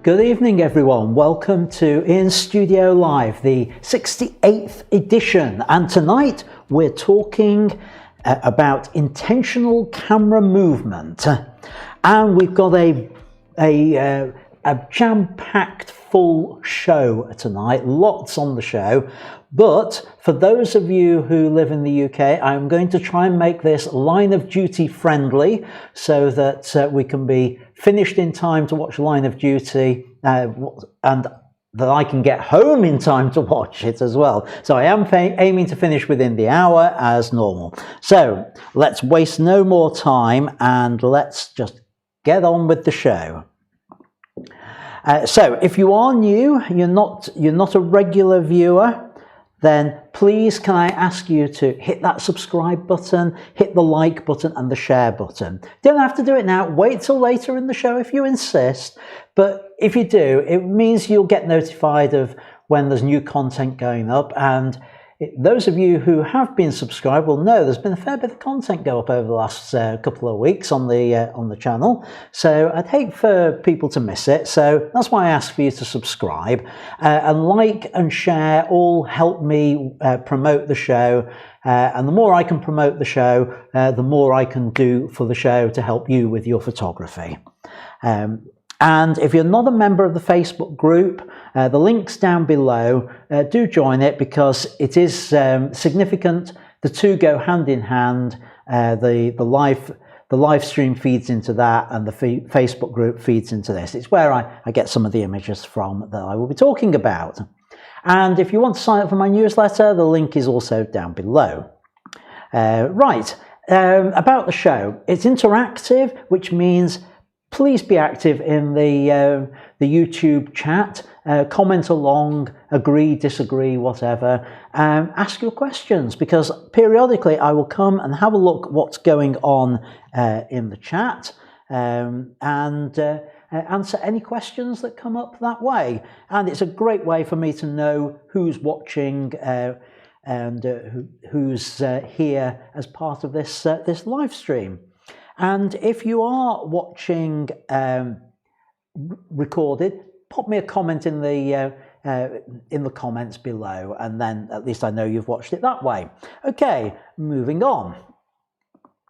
Good evening everyone, welcome to In Studio Live, the 68th edition, and tonight we're talking about intentional camera movement, and we've got a jam-packed full show tonight, lots on the show. But for those of you who live in the UK, I'm going to try and make this line of duty friendly so that we can be finished in time to watch Line of Duty and that I can get home in time to watch it as well. So I am aiming to finish within the hour as normal. So let's waste no more time and let's just get on with the show. So if you are new, you're not a regular viewer, then please can I ask you to hit that subscribe button, hit the like button and the share button. Don't have to do it now, wait till later in the show if you insist, but if you do, it means you'll get notified of when there's new content going up. And those of you who have been subscribed will know there's been a fair bit of content go up over the last couple of weeks on the channel, so I'd hate for people to miss it. So that's why I ask for you to subscribe and like and share. All help me promote the show, and the more I can promote the show, the more I can do for the show to help you with your photography. And if you're not a member of the Facebook group, the link's down below. Do join it because it is significant. The two go hand in hand. The live stream feeds into that, and the Facebook group feeds into this. It's where I get some of the images from that I will be talking about. And if you want to sign up for my newsletter, the link is also down below. Right, about the show. It's interactive, which means please be active in the YouTube chat, comment along, agree, disagree, whatever, ask your questions, because periodically I will come and have a look what's going on in the chat, and answer any questions that come up that way. And it's a great way for me to know who's watching and who's here as part of this live stream. And if you are watching recorded, pop me a comment in the comments below, and then at least I know you've watched it that way. Okay, moving on.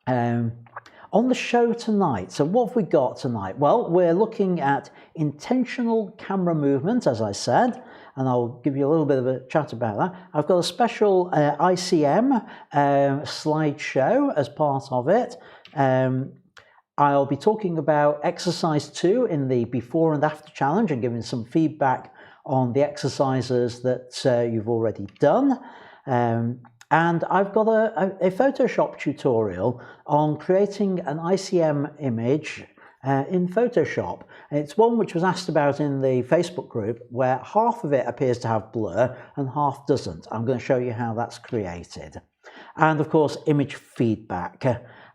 On the show tonight, so what have we got tonight? Well, we're looking at intentional camera movement, as I said, and I'll give you a little bit of a chat about that. I've got a special ICM slideshow as part of it. I'll be talking about exercise 2 in the before and after challenge and giving some feedback on the exercises that you've already done. And I've got a Photoshop tutorial on creating an ICM image in Photoshop. It's one which was asked about in the Facebook group, where half of it appears to have blur and half doesn't. I'm going to show you how that's created. And of course, image feedback.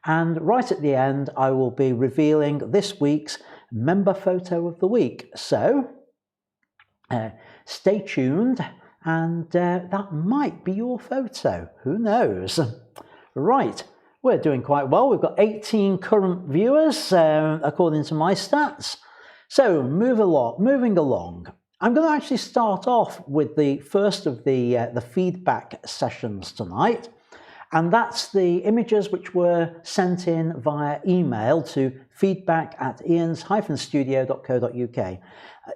And right at the end, I will be revealing this week's member photo of the week. So stay tuned, and that might be your photo. Who knows? Right, we're doing quite well. We've got 18 current viewers, according to my stats. So moving along. I'm going to actually start off with the first of the feedback sessions tonight. And that's the images which were sent in via email to feedback@ians-studio.co.uk.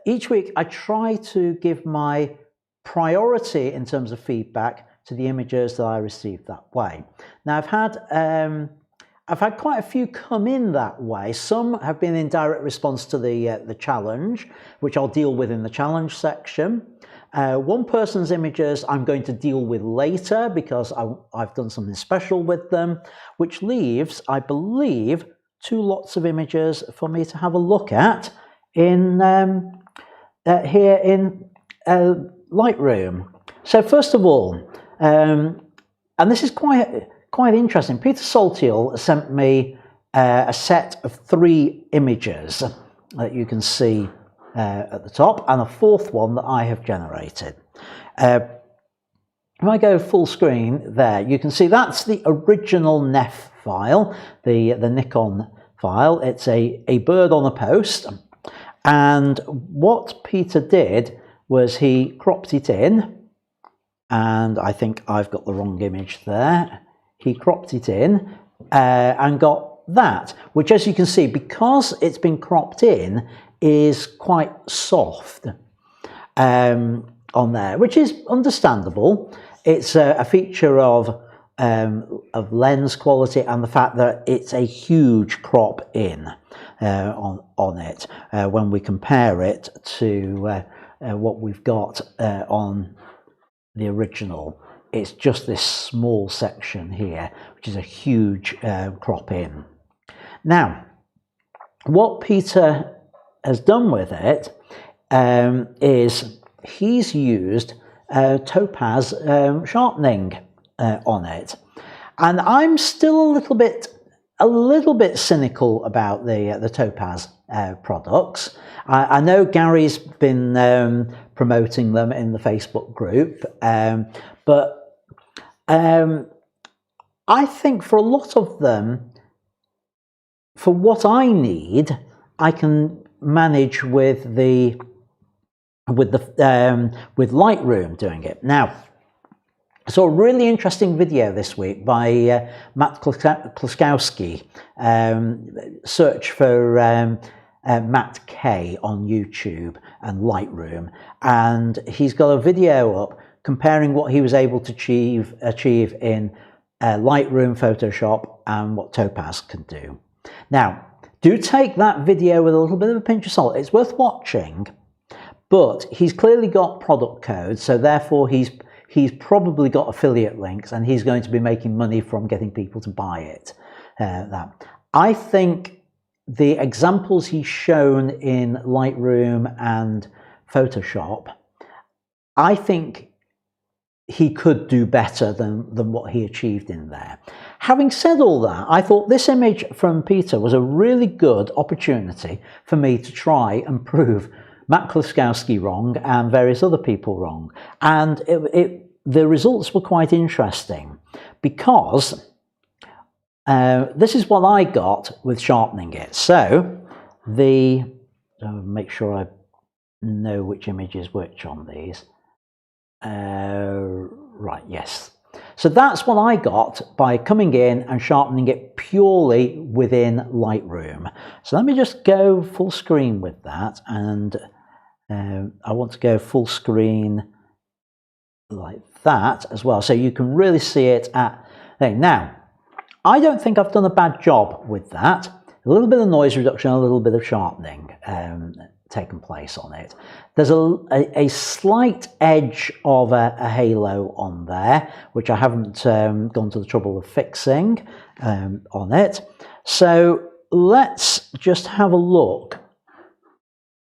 Each week I try to give my priority in terms of feedback to the images that I received that way. Now I've had quite a few come in that way. Some have been in direct response to the challenge, which I'll deal with in the challenge section. One person's images I'm going to deal with later because I've done something special with them, which leaves, I believe, 2 lots of images for me to have a look at in here in Lightroom. So first of all, and this is quite interesting, Peter Saltiel sent me a set of 3 images that you can see at the top, and a 4th one that I have generated. If I go full screen there, you can see that's the original NEF file, the Nikon file. It's a bird on a post, And what Peter did was he cropped it in, and I think I've got the wrong image there. He cropped it in and got that, which, as you can see, because it's been cropped in, is quite soft on there, which is understandable. It's a feature of lens quality and the fact that it's a huge crop in on it when we compare it to what we've got on the original. It's just this small section here, which is a huge crop in. Now, what Peter has done with it is he's used topaz sharpening on it, and I'm still a little bit cynical about the topaz products. I know Gary's been promoting them in the Facebook group, but I think for a lot of them, for what I need, I can manage with Lightroom doing it. Now, I saw a really interesting video this week by Matt Kloskowski. Search for Matt K on YouTube and Lightroom, and he's got a video up comparing what he was able to achieve in Lightroom, Photoshop, and what Topaz can do. Now, do take that video with a little bit of a pinch of salt. It's worth watching, but he's clearly got product codes, so therefore he's probably got affiliate links, and he's going to be making money from getting people to buy it. I think the examples he's shown in Lightroom and Photoshop, I think he could do better than what he achieved in there. Having said all that, I thought this image from Peter was a really good opportunity for me to try and prove Matt Kloskowski wrong and various other people wrong. And the results were quite interesting, because this is what I got with sharpening it. So make sure I know which image is which on these. Right, yes. So that's what I got by coming in and sharpening it purely within Lightroom. So let me just go full screen with that, and I want to go full screen like that as well, so you can really see it at there. Now, I don't think I've done a bad job with that. A little bit of noise reduction, a little bit of sharpening taken place on it. There's a slight edge of a halo on there, which I haven't gone to the trouble of fixing on it. So let's just have a look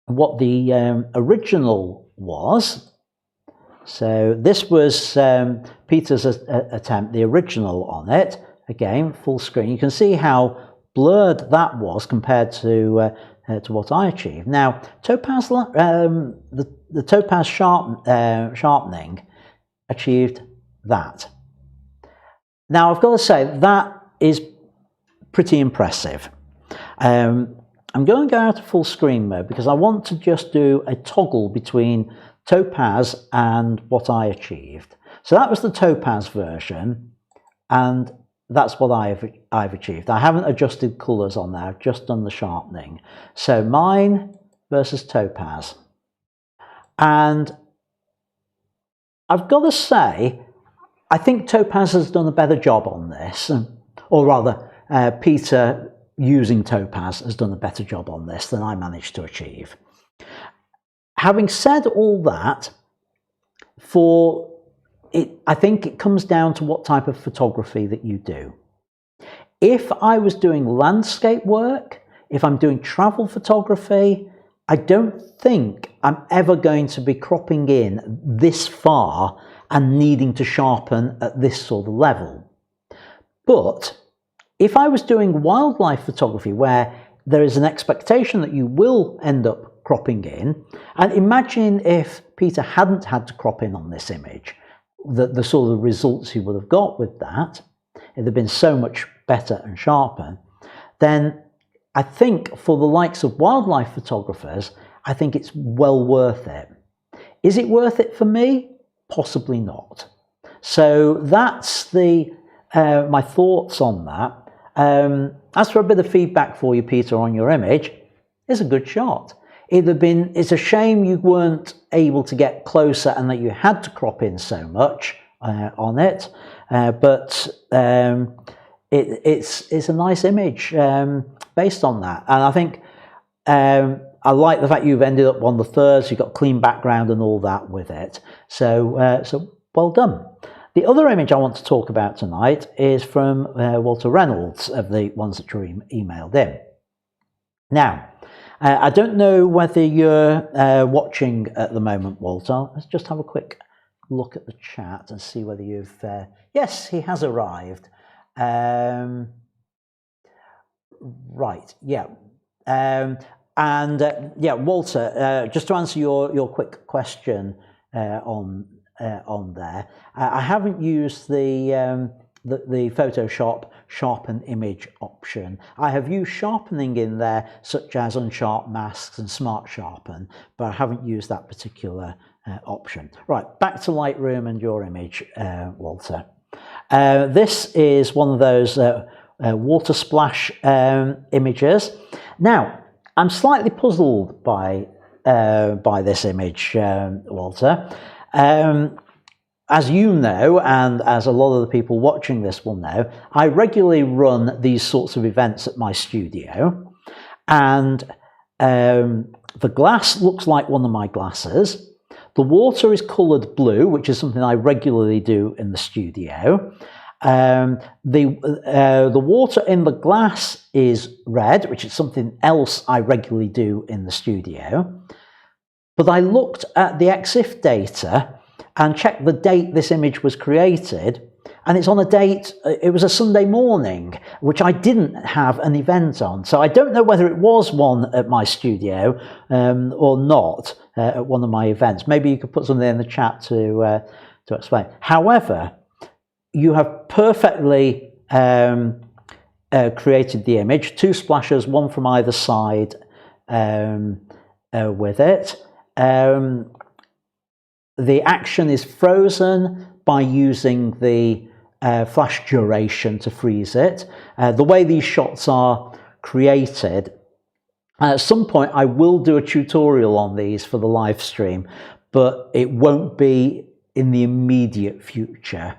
at what the original was. So this was Peter's attempt, the original on it. Again, full screen. You can see how blurred that was compared to what I achieved. Now, Topaz, the Topaz sharpening achieved that. Now, I've got to say that is pretty impressive. I'm going to go out of full screen mode because I want to just do a toggle between Topaz and what I achieved. So that was the Topaz version, and that's what I've achieved. I haven't adjusted colours on there, I've just done the sharpening. So mine versus Topaz. And I've got to say, I think Topaz has done a better job on this, or rather, Peter using Topaz has done a better job on this than I managed to achieve. Having said all that, I think it comes down to what type of photography that you do. If I was doing landscape work, if I'm doing travel photography, I don't think I'm ever going to be cropping in this far and needing to sharpen at this sort of level. But if I was doing wildlife photography, where there is an expectation that you will end up cropping in, and imagine if Peter hadn't had to crop in on this image, the sort of results he would have got with that, it would have been so much better and sharper, then I think for the likes of wildlife photographers, I think it's well worth it. Is it worth it for me? Possibly not. So that's the my thoughts on that. As for a bit of feedback for you, Peter, on your image, it's a good shot. It's a shame you weren't able to get closer and that you had to crop in so much on it, but it's a nice image based on that. And I think I like the fact you've ended up on the thirds, you've got clean background and all that with it. So, so well done. The other image I want to talk about tonight is from Walter Reynolds, of the ones that you emailed in. Now, I don't know whether you're watching at the moment, Walter. Let's just have a quick look at the chat and see whether you've... yes, he has arrived. Right, yeah. Yeah, Walter, just to answer your quick question on there, I haven't used the Photoshop sharpen image option. I have used sharpening in there, such as unsharp masks and smart sharpen, but I haven't used that particular option. Right, back to Lightroom and your image, Walter. This is one of those water splash images. Now, I'm slightly puzzled by this image, Walter. As you know, and as a lot of the people watching this will know, I regularly run these sorts of events at my studio, and the glass looks like one of my glasses. The water is coloured blue, which is something I regularly do in the studio. The water in the glass is red, which is something else I regularly do in the studio. But I looked at the EXIF data and checked the date this image was created, and it's on a date, it was a Sunday morning, which I didn't have an event on. So I don't know whether it was one at my studio or not at one of my events. Maybe you could put something in the chat to explain. However, you have perfectly created the image, 2 splashes, one from either side with it. The action is frozen by using the flash duration to freeze it. The way these shots are created, at some point I will do a tutorial on these for the live stream, but it won't be in the immediate future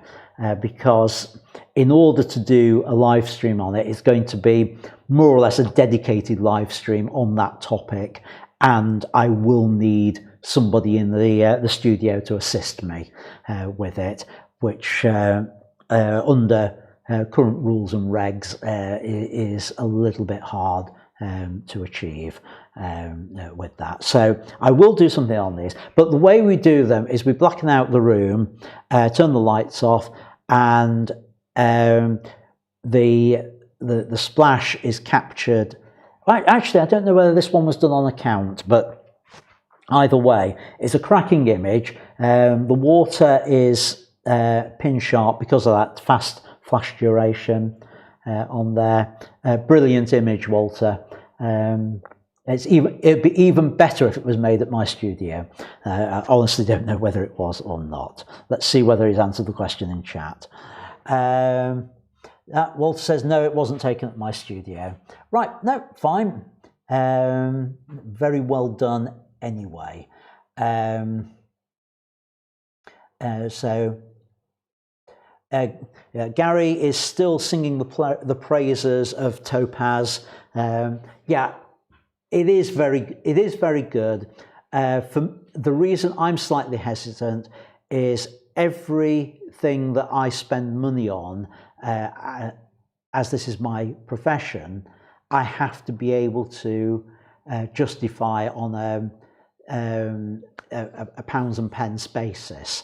because in order to do a live stream on it, it's going to be more or less a dedicated live stream on that topic, and I will need somebody in the studio to assist me with it, which under current rules and regs is a little bit hard to achieve with that. So I will do something on these, but the way we do them is we blacken out the room, turn the lights off, and the splash is captured. Actually, I don't know whether this one was done on account, but either way, it's a cracking image. The water is pin sharp because of that fast flash duration on there. Brilliant image, Walter. It'd be even better if it was made at my studio. I honestly don't know whether it was or not. Let's see whether he's answered the question in chat. Walter says, no, it wasn't taken at my studio. Right, no, fine. Very well done anyway. Gary is still singing the praises of Topaz. Yeah, it is very good. For the reason I'm slightly hesitant is everything that I spend money on, as this is my profession, I have to be able to justify on a pounds and pence basis.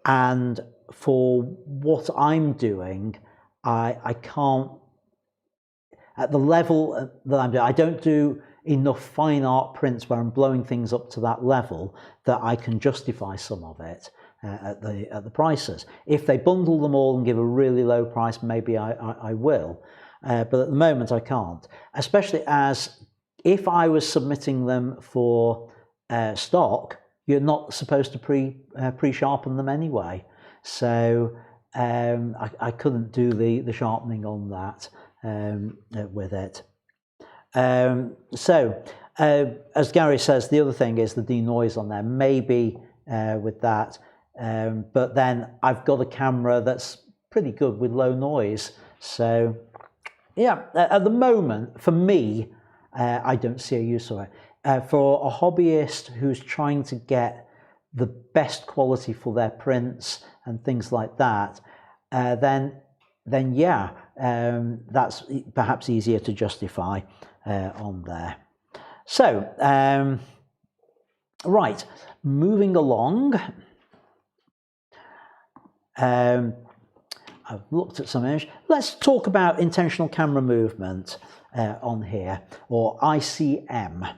And for what I'm doing, I can't, at the level that I'm doing, I don't do enough fine art prints where I'm blowing things up to that level that I can justify some of it at the prices. If they bundle them all and give a really low price, maybe I will. but at the moment I can't, especially as if I was submitting them for stock, you're not supposed to pre-sharpen them anyway. So I couldn't do the sharpening on that with it. As Gary says, the other thing is the denoise on there, maybe with that, but then I've got a camera that's pretty good with low noise. So yeah, at the moment, for me, I don't see a use of it. For a hobbyist who's trying to get the best quality for their prints and things like that, then yeah, that's perhaps easier to justify on there. So, right, moving along. I've looked at some images. Let's talk about intentional camera movement on here, or ICM.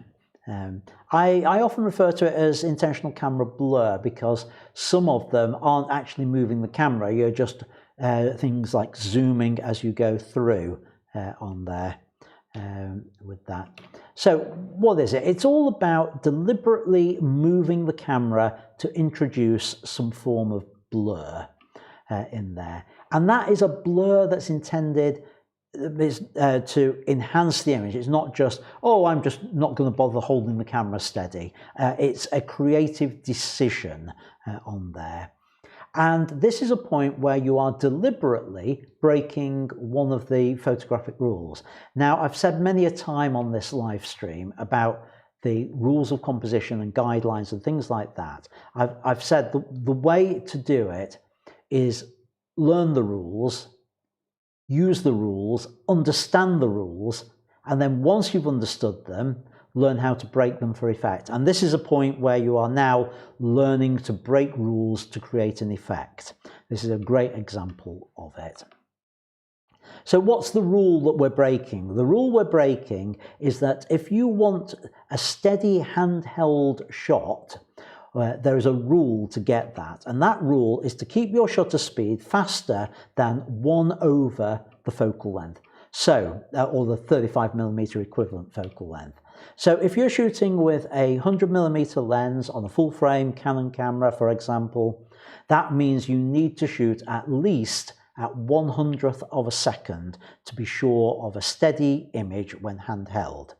I often refer to it as intentional camera blur because some of them aren't actually moving the camera. You're just things like zooming as you go through on there with that. So what is it? It's all about deliberately moving the camera to introduce some form of blur in there. And that is a blur that's intended to enhance the image. It's not just, oh, I'm just not going to bother holding the camera steady. It's a creative decision on there. And this is a point where you are deliberately breaking one of the photographic rules. Now, I've said many a time on this live stream about the rules of composition and guidelines and things like that. I've said the way to do it is learn the rules, use the rules, understand the rules, and then once you've understood them, learn how to break them for effect. And this is a point where you are now learning to break rules to create an effect. This is a great example of it. So what's the rule that we're breaking? The rule we're breaking is that if you want a steady handheld shot, there is a rule to get that, and that rule is to keep your shutter speed faster than 1 over the focal length, so or the 35mm equivalent focal length. So if you're shooting with a 100mm lens on a full frame Canon camera, for example, that means you need to shoot at least at 1/100th of a second to be sure of a steady image when handheld.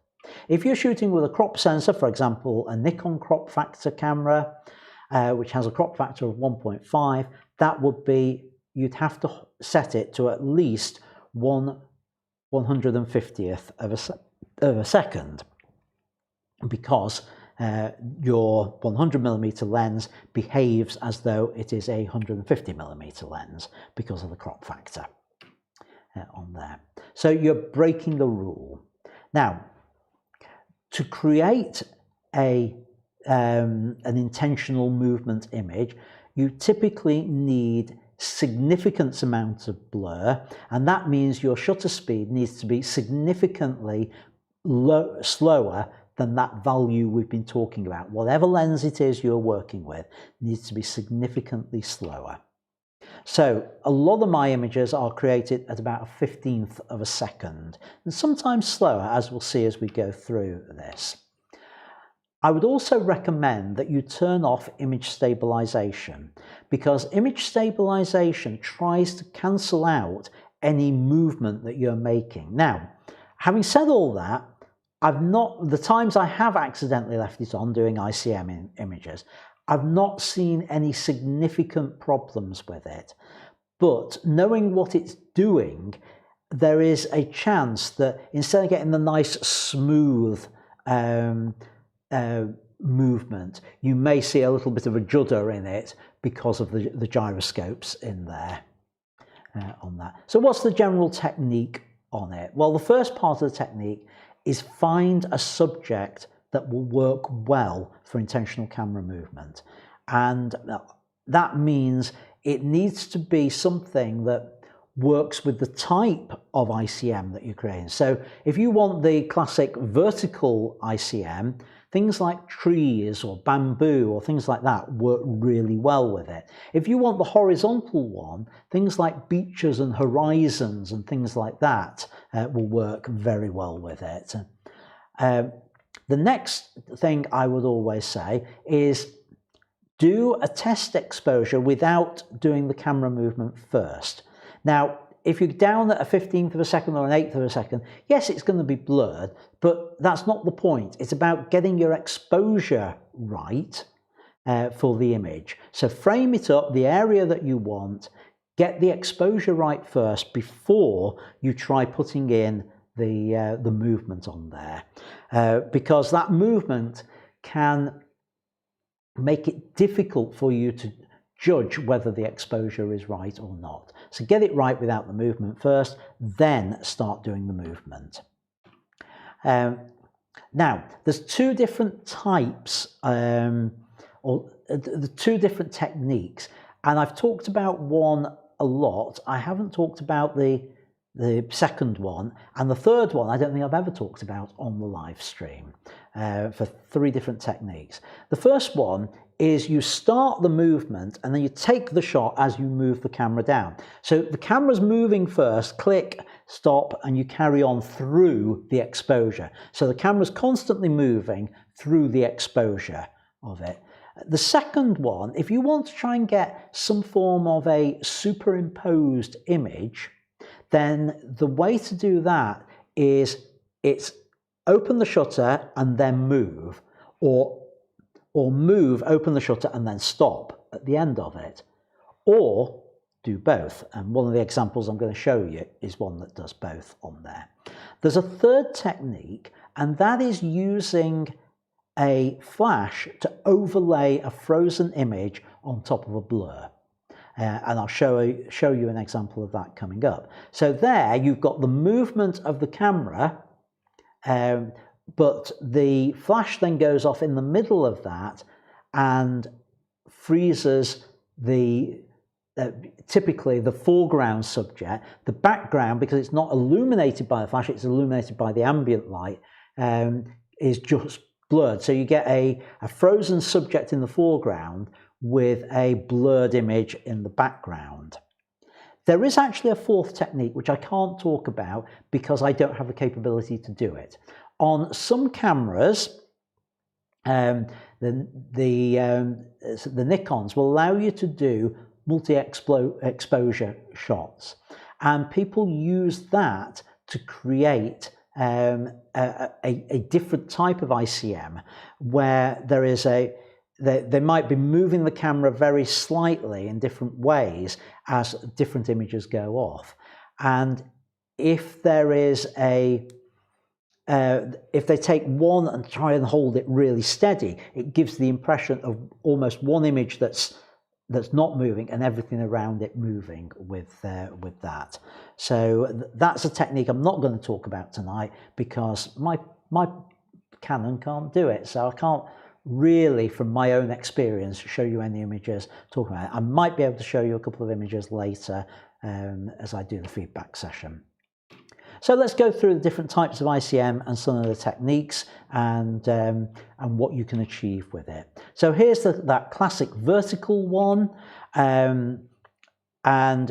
If you're shooting with a crop sensor, for example, a Nikon crop factor camera, which has a crop factor of 1.5, that would be, you'd have to set it to at least 1/150th of a second, because your 100mm lens behaves as though it is a 150mm lens because of the crop factor on there. So you're breaking the rule. Now, to create an intentional movement image, you typically need significant amounts of blur, and that means your shutter speed needs to be significantly slower than that value we've been talking about. Whatever lens it is you're working with needs to be significantly slower. So a lot of my images are created at about a 15th of a second, and sometimes slower, as we'll see as we go through this. I would also recommend that you turn off image stabilization, because image stabilization tries to cancel out any movement that you're making. Now, having said all that, the times I have accidentally left it on doing ICM images, I've not seen any significant problems with it. But knowing what it's doing, there is a chance that instead of getting the nice smooth movement, you may see a little bit of a judder in it because of the gyroscopes in there on that. So what's the general technique on it? Well, the first part of the technique is find a subject that will work well for intentional camera movement. And that means it needs to be something that works with the type of ICM that you're creating. So if you want the classic vertical ICM, Things like trees or bamboo or things like that work really well with it. If you want the horizontal one, things like beaches and horizons and things like that will work very well with it. The next thing I would always say is do a test exposure without doing the camera movement first. Now, if you're down at a 15th of a second or an 1/8 of a second, yes, it's going to be blurred, but that's not the point. It's about getting your exposure right for the image. So frame it up, the area that you want, get the exposure right first before you try putting in the movement on there, because that movement can make it difficult for you to judge whether the exposure is right or not. So get it right without the movement first, then start doing the movement. Now, there's two different types, or the two different techniques, and I've talked about one a lot. I haven't talked about the second one, and the third one I don't think I've ever talked about on the live stream, for three different techniques. The first one is you start the movement and then you take the shot as you move the camera down. So the camera's moving first, click, stop, and you carry on through the exposure. So the camera's constantly moving through the exposure of it. The second one, if you want to try and get some form of a superimposed image, then the way to do that is it's open the shutter and then move, or move, open the shutter and then stop at the end of it, or do both. And one of the examples I'm going to show you is one that does both on there. There's a third technique, and that is using a flash to overlay a frozen image on top of a blur. And I'll show you an example of that coming up. So there you've got the movement of the camera, but the flash then goes off in the middle of that and freezes the typically the foreground subject. The background, because it's not illuminated by the flash, it's illuminated by the ambient light, is just blurred. So you get a frozen subject in the foreground with a blurred image in the background. There is actually a fourth technique which I can't talk about because I don't have the capability to do it. On some cameras, the Nikons will allow you to do multi-exposure shots, and people use that to create a different type of ICM, where there is they might be moving the camera very slightly in different ways as different images go off. And if there is if they take one and try and hold it really steady, it gives the impression of almost one image that's not moving and everything around it moving with that. So that's a technique I'm not going to talk about tonight because my Canon can't do it. So I can't really, from my own experience, show you any images talking about it. I might be able to show you a couple of images later as I do the feedback session. So let's go through the different types of ICM and some of the techniques and what you can achieve with it. So here's that classic vertical one, and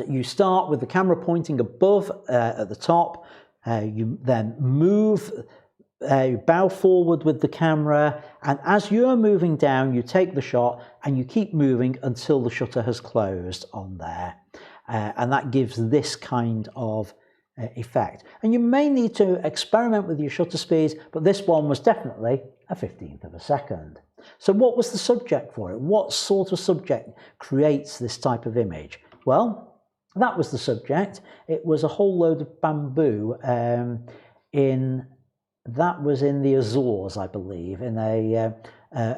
you start with the camera pointing above at the top. You then move, you bow forward with the camera, and as you're moving down, you take the shot and you keep moving until the shutter has closed on there, and that gives this kind of effect. And you may need to experiment with your shutter speeds, but this one was definitely a 15th of a second. So what was the subject for it? What sort of subject creates this type of image? Well, that was the subject. It was a whole load of bamboo that was in the Azores, I believe, in a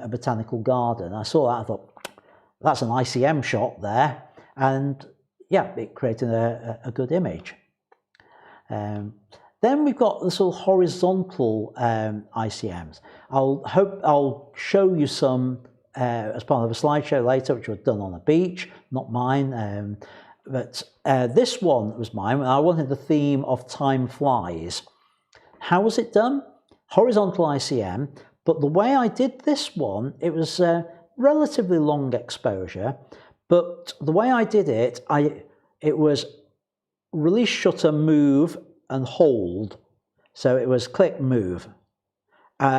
botanical garden. I saw that, I thought, that's an ICM shot there, and yeah, it created a good image. Then we've got the sort of horizontal ICMs. I'll show you some as part of a slideshow later, which was done on a beach, not mine. But this one was mine. I wanted the theme of time flies. How was it done? Horizontal ICM, But the way I did this one, it was a relatively long exposure, but the way I did it, it was release shutter, move and hold. So it was click, move.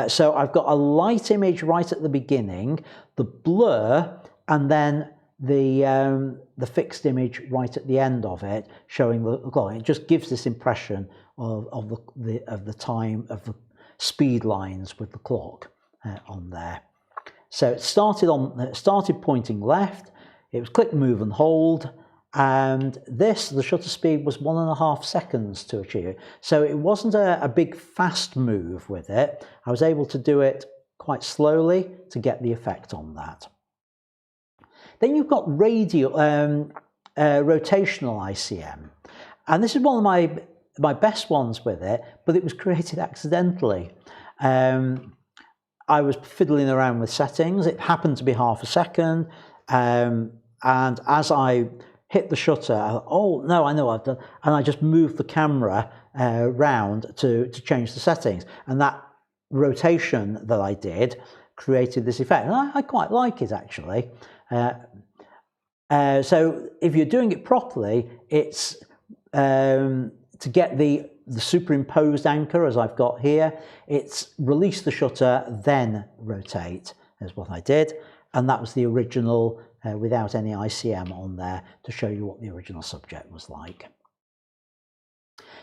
So I've got a light image right at the beginning, the blur, and then the fixed image right at the end of it, showing the clock. It just gives this impression of the time, of the speed lines with the clock on there. So it started pointing left. It was click, move, and hold. And the shutter speed was 1.5 seconds to achieve it. So it wasn't a big fast move with it. I was able to do it quite slowly to get the effect on that. Then you've got rotational ICM. And this is one of my best ones with it, but it was created accidentally. I was fiddling around with settings. It happened to be 1/2 second. And as I hit the shutter, oh no, I know I've done, and I just moved the camera round to change the settings, and that rotation that I did created this effect, and I quite like it actually. So if you're doing it properly, it's to get the superimposed anchor, as I've got here, it's release the shutter, then rotate, is what I did, and that was the original without any ICM on there to show you what the original subject was like.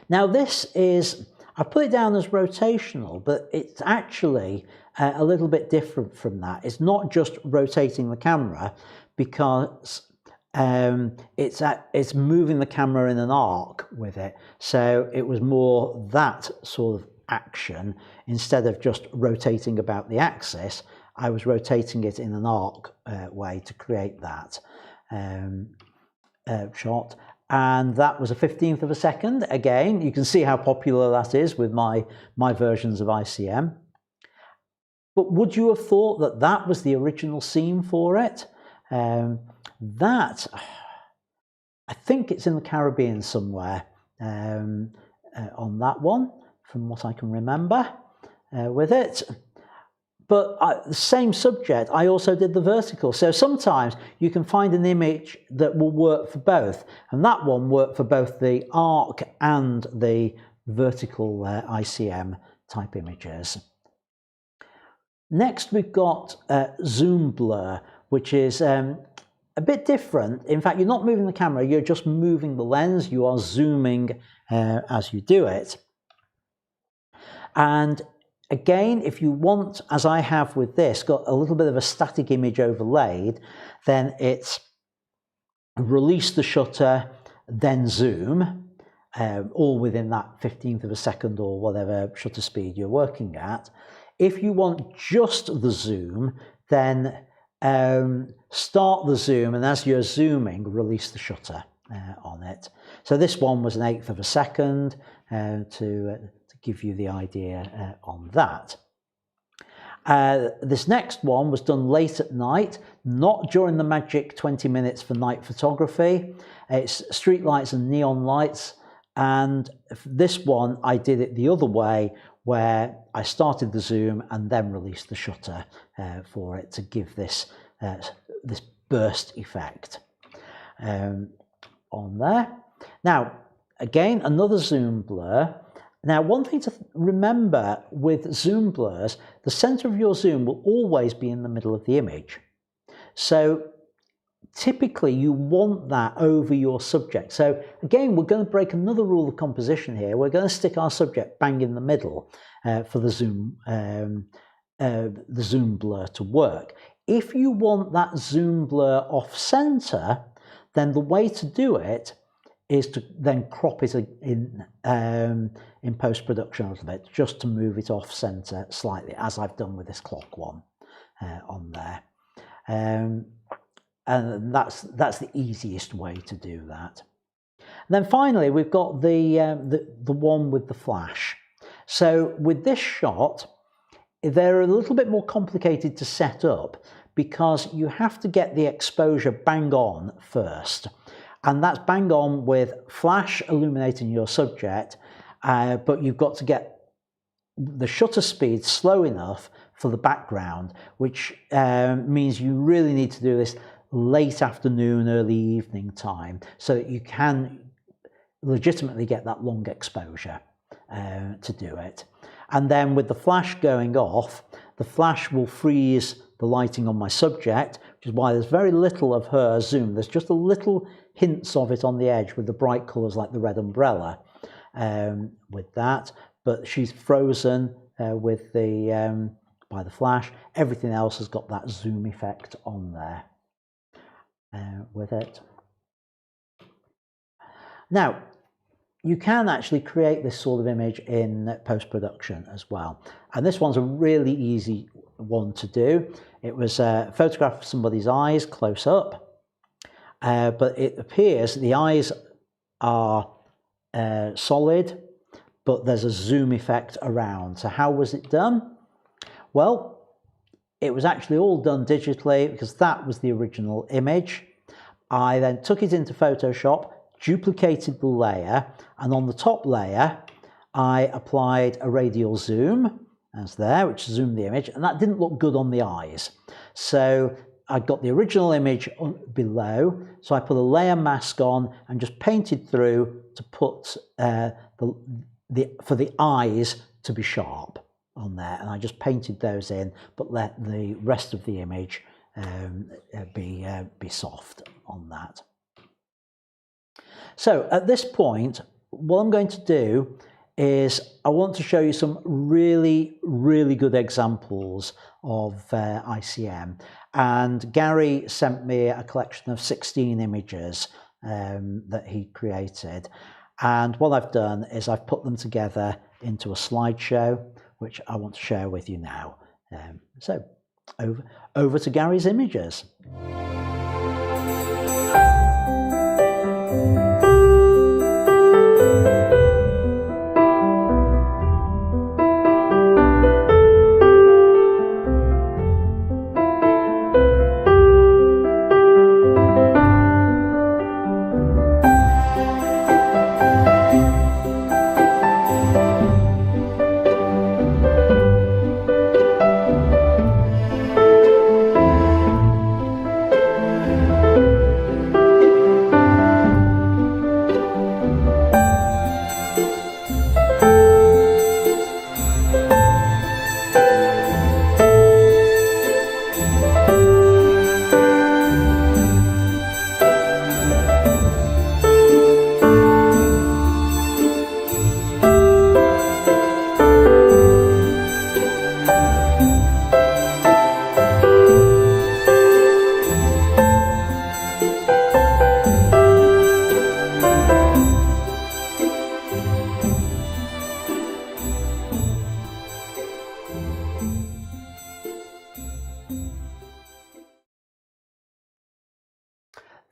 Now this is, I put it down as rotational, but it's actually a little bit different from that. It's not just rotating the camera, because it's moving the camera in an arc with it. So it was more that sort of action instead of just rotating about the axis. I was rotating it in an arc way to create that shot, and that was a 1/15 of a second. Again, you can see how popular that is with my versions of ICM. But would you have thought that that was the original scene for it? That, I think it's in the Caribbean somewhere on that one, from what I can remember with it. But the same subject, I also did the vertical. So sometimes you can find an image that will work for both. And that one worked for both the arc and the vertical ICM type images. Next, we've got zoom blur, which is a bit different. In fact, you're not moving the camera, you're just moving the lens. You are zooming as you do it. And again, if you want, as I have with this, got a little bit of a static image overlaid, then it's release the shutter, then zoom, all within that 1/15 of a second or whatever shutter speed you're working at. If you want just the zoom, then start the zoom, and as you're zooming, release the shutter on it. So this one was 1/8 of a second to give you the idea on that. This next one was done late at night, not during the magic 20 minutes for night photography. It's street lights and neon lights, and this one I did it the other way, where I started the zoom and then released the shutter for it to give this this burst effect on there. Now, again, another zoom blur. Now, one thing to remember with zoom blurs, the center of your zoom will always be in the middle of the image. So typically you want that over your subject. So again, we're going to break another rule of composition here. We're going to stick our subject bang in the middle for the zoom blur to work. If you want that zoom blur off center, then the way to do it is to then crop it in post-production a little bit, just to move it off center slightly, as I've done with this clock one on there. And that's the easiest way to do that. And then finally, we've got the one with the flash. So with this shot, they're a little bit more complicated to set up, because you have to get the exposure bang on first. And that's bang on with flash illuminating your subject, but you've got to get the shutter speed slow enough for the background, which means you really need to do this late afternoon, early evening time, so that you can legitimately get that long exposure to do it. And then with the flash going off, the flash will freeze the lighting on my subject, which is why there's very little of her zoom. There's just a little hints of it on the edge with the bright colours like the red umbrella with that, but she's frozen with the by the flash. Everything else has got that zoom effect on there with it. Now, you can actually create this sort of image in post-production as well. And this one's a really easy one to do. It was a photograph of somebody's eyes close up, but it appears the eyes are solid, but there's a zoom effect around. So how was it done? Well, it was actually all done digitally because that was the original image. I then took it into Photoshop, duplicated the layer, and on the top layer I applied a radial zoom as there, which zoomed the image, and that didn't look good on the eyes. So I got the original image below, so I put a layer mask on and just painted through to put for the eyes to be sharp on there, and I just painted those in, but let the rest of the image be soft on that. So at this point, what I'm going to do is I want to show you some really, really good examples of ICM. And Gary sent me a collection of 16 images that he created. And what I've done is I've put them together into a slideshow, which I want to share with you now. So over to Gary's images.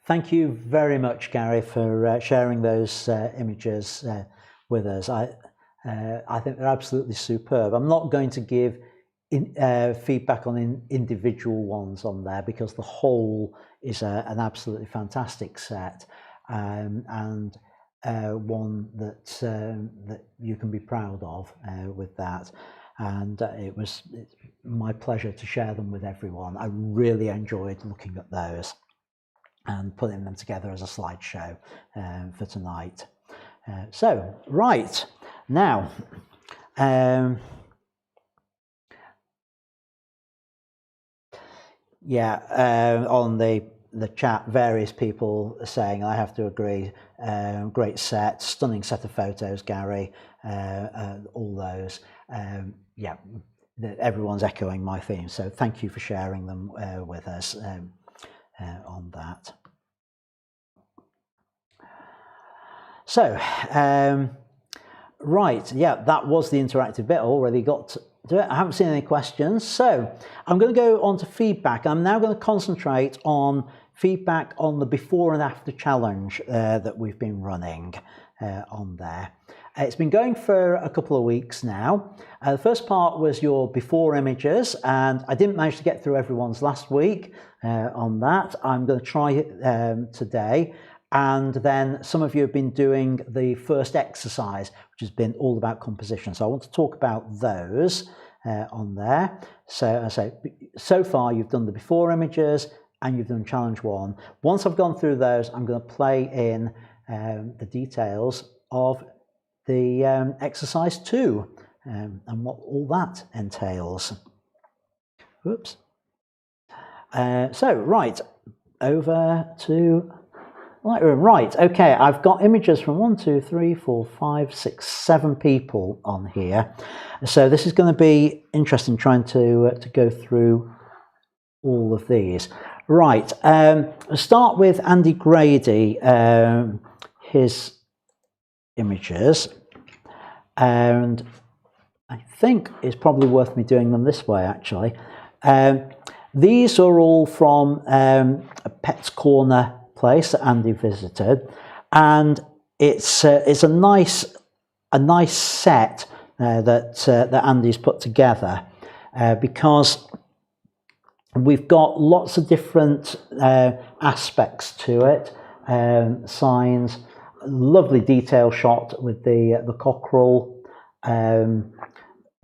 Thank you very much, Gary, for sharing those images with us. I think they're absolutely superb. I'm not going to give feedback on individual ones on there because the whole is an absolutely fantastic set and one that you can be proud of with that. And it's my pleasure to share them with everyone. I really enjoyed looking at those and putting them together as a slideshow for tonight. So, right, now, on the chat, various people are saying, I have to agree, great set, stunning set of photos, Gary, all those. Yeah, everyone's echoing my theme, so thank you for sharing them with us. On that. So, right, yeah, that was the interactive bit. I already got to it. I haven't seen any questions. So, I'm going to go on to feedback. I'm now going to concentrate on feedback on the before and after challenge that we've been running on there. It's been going for a couple of weeks now. The first part was your before images, and I didn't manage to get through everyone's last week on that. I'm going to try it today. And then some of you have been doing the first exercise, which has been all about composition. So I want to talk about those on there. So far you've done the before images and you've done challenge 1. Once I've gone through those, I'm going to play in the details of the exercise 2 and what all that entails. Whoops. Right, over to Lightroom. Right, okay, I've got images from 1, 2, 3, 4, 5, 6, 7 people on here. So this is going to be interesting trying to go through all of these. Right, I'll start with Andy Grady, his images, and I think it's probably worth me doing them this way actually. These are all from a Pet's Corner place that Andy visited, and it's a nice set that Andy's put together because we've got lots of different aspects to it. Signs, lovely detail shot with the cockerel.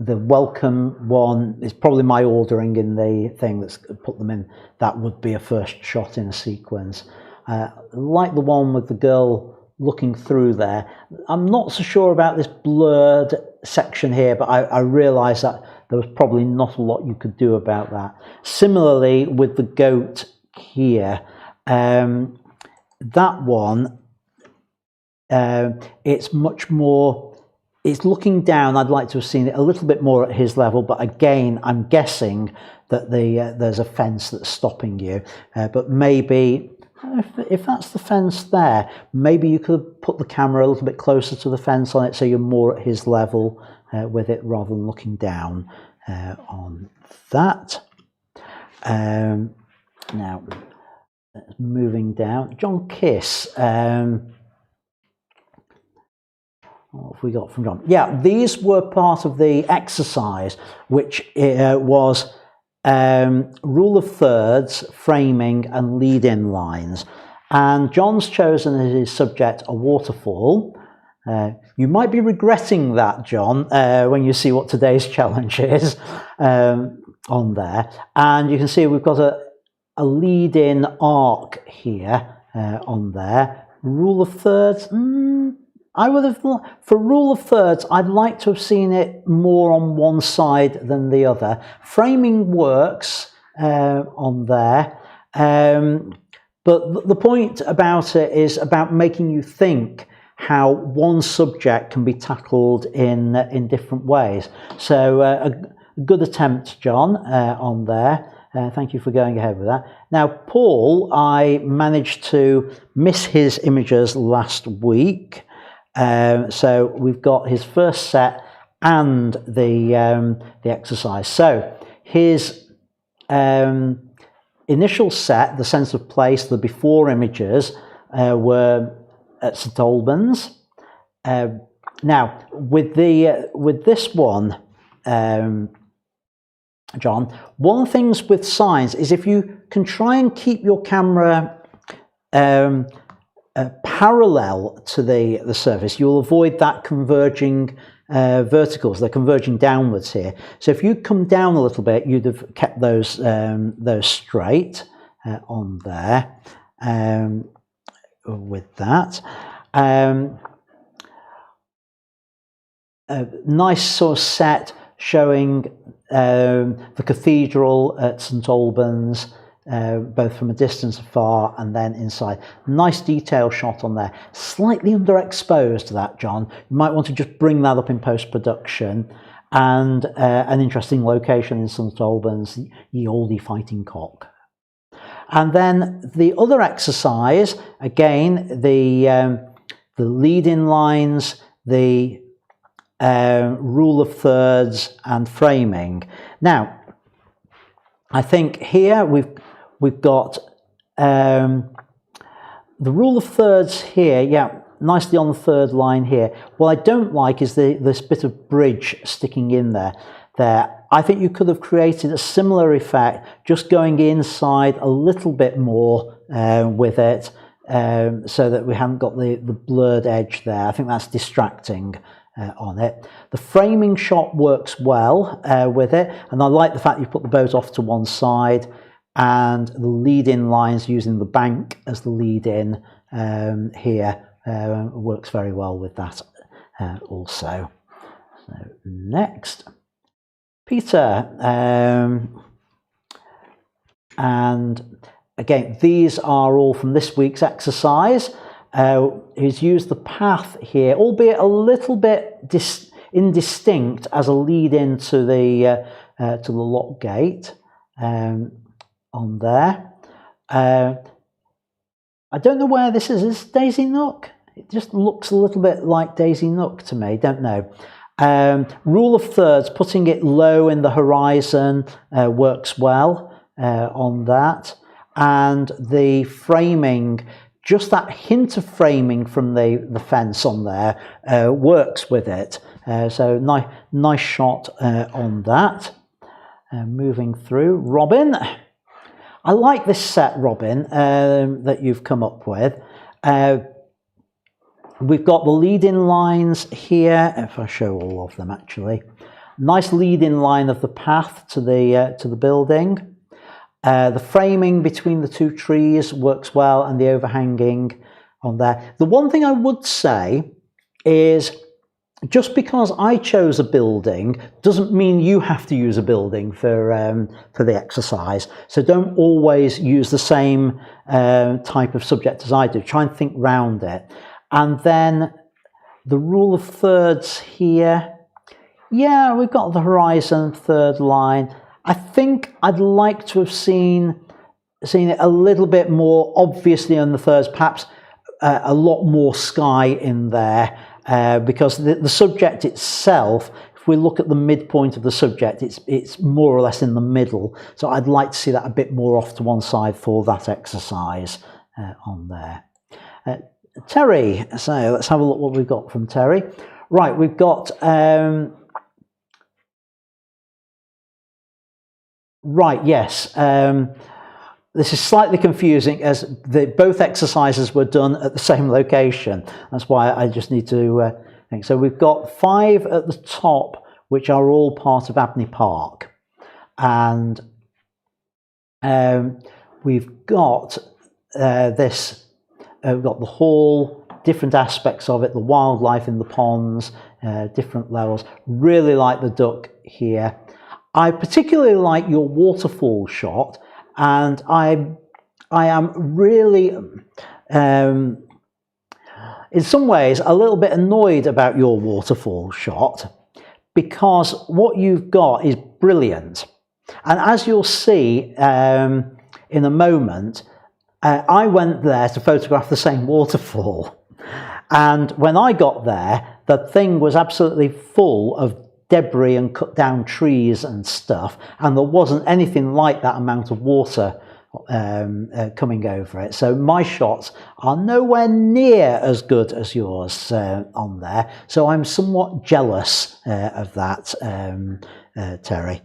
The welcome one is probably my ordering in the thing that's put them in. That would be a first shot in a sequence. Like the one with the girl looking through there. I'm not so sure about this blurred section here, but I realised that there was probably not a lot you could do about that. Similarly with the goat here, that one, it's much more, it's looking down. I'd like to have seen it a little bit more at his level, but again, I'm guessing that there's a fence that's stopping you. But maybe, if that's the fence there, maybe you could put the camera a little bit closer to the fence on it so you're more at his level with it rather than looking down on that. Now, moving down, John Kiss. What have we got from John? Yeah, these were part of the exercise, which was rule of thirds, framing, and lead-in lines. And John's chosen as his subject a waterfall. You might be regretting that, John, when you see what today's challenge is on there. And you can see we've got a lead-in arc here on there. Rule of thirds, I would have, for rule of thirds, I'd like to have seen it more on one side than the other. Framing works on there, but the point about it is about making you think how one subject can be tackled in different ways. So a good attempt, John, on there. Thank you for going ahead with that. Now, Paul, I managed to miss his images last week. So we've got his first set and the exercise. So his initial set, the sense of place, the before images were at St Albans. Now with this one, John, one of the things with signs is if you can try and keep your camera parallel to the surface, you'll avoid that converging verticals. They're converging downwards here. So if you come down a little bit, you'd have kept those straight on there with that. A nice sort of set showing the cathedral at St Albans, both from a distance afar and then inside. Nice detail shot on there. Slightly underexposed, that, John. You might want to just bring that up in post-production. And an interesting location in St Albans, ye olde fighting cock. And then the other exercise, again, the lead-in lines, the rule of thirds and framing. Now, I think here we've got the rule of thirds here, yeah, nicely on the third line here. What I don't like is this bit of bridge sticking in there. I think you could have created a similar effect, just going inside a little bit more with it, so that we haven't got the blurred edge there. I think that's distracting on it. The framing shot works well with it, and I like the fact you put the boat off to one side, and the lead-in lines using the bank as the lead-in here works very well with that also. So next, Peter, and again these are all from this week's exercise. He's used the path here, albeit a little bit indistinct, as a lead-in to the lock gate on there. I don't know where this is. Is this Daisy Nook? It just looks a little bit like Daisy Nook to me. Don't know. Rule of thirds, putting it low in the horizon works well on that, and the framing, just that hint of framing from the fence on there works with it. So nice shot on that. Moving through, Robin. I like this set, Robin, that you've come up with. We've got the lead-in lines here, if I show all of them actually. Nice lead-in line of the path to the building. The framing between the two trees works well, and the overhanging on there. The one thing I would say is, just because I chose a building doesn't mean you have to use a building for the exercise. So don't always use the same type of subject as I do. Try and think round it. And then the rule of thirds here. Yeah, we've got the horizon third line. I think I'd like to have seen it a little bit more obviously on the thirds, perhaps a lot more sky in there, because the subject itself, if we look at the midpoint of the subject, it's more or less in the middle. So I'd like to see that a bit more off to one side for that exercise on there. Terry, so let's have a look what we've got from Terry. Right, we've got right, yes. This is slightly confusing, as both exercises were done at the same location. That's why I just need to think. So we've got 5 at the top, which are all part of Abney Park, and we've got this. We've got the hall, different aspects of it, the wildlife in the ponds, different levels. Really like the duck here. I particularly like your waterfall shot, and I am really, in some ways, a little bit annoyed about your waterfall shot, because what you've got is brilliant. And as you'll see in a moment, I went there to photograph the same waterfall, and when I got there, the thing was absolutely full of debris and cut down trees and stuff, and there wasn't anything like that amount of water coming over it. So my shots are nowhere near as good as yours on there, so I'm somewhat jealous of that, Terry.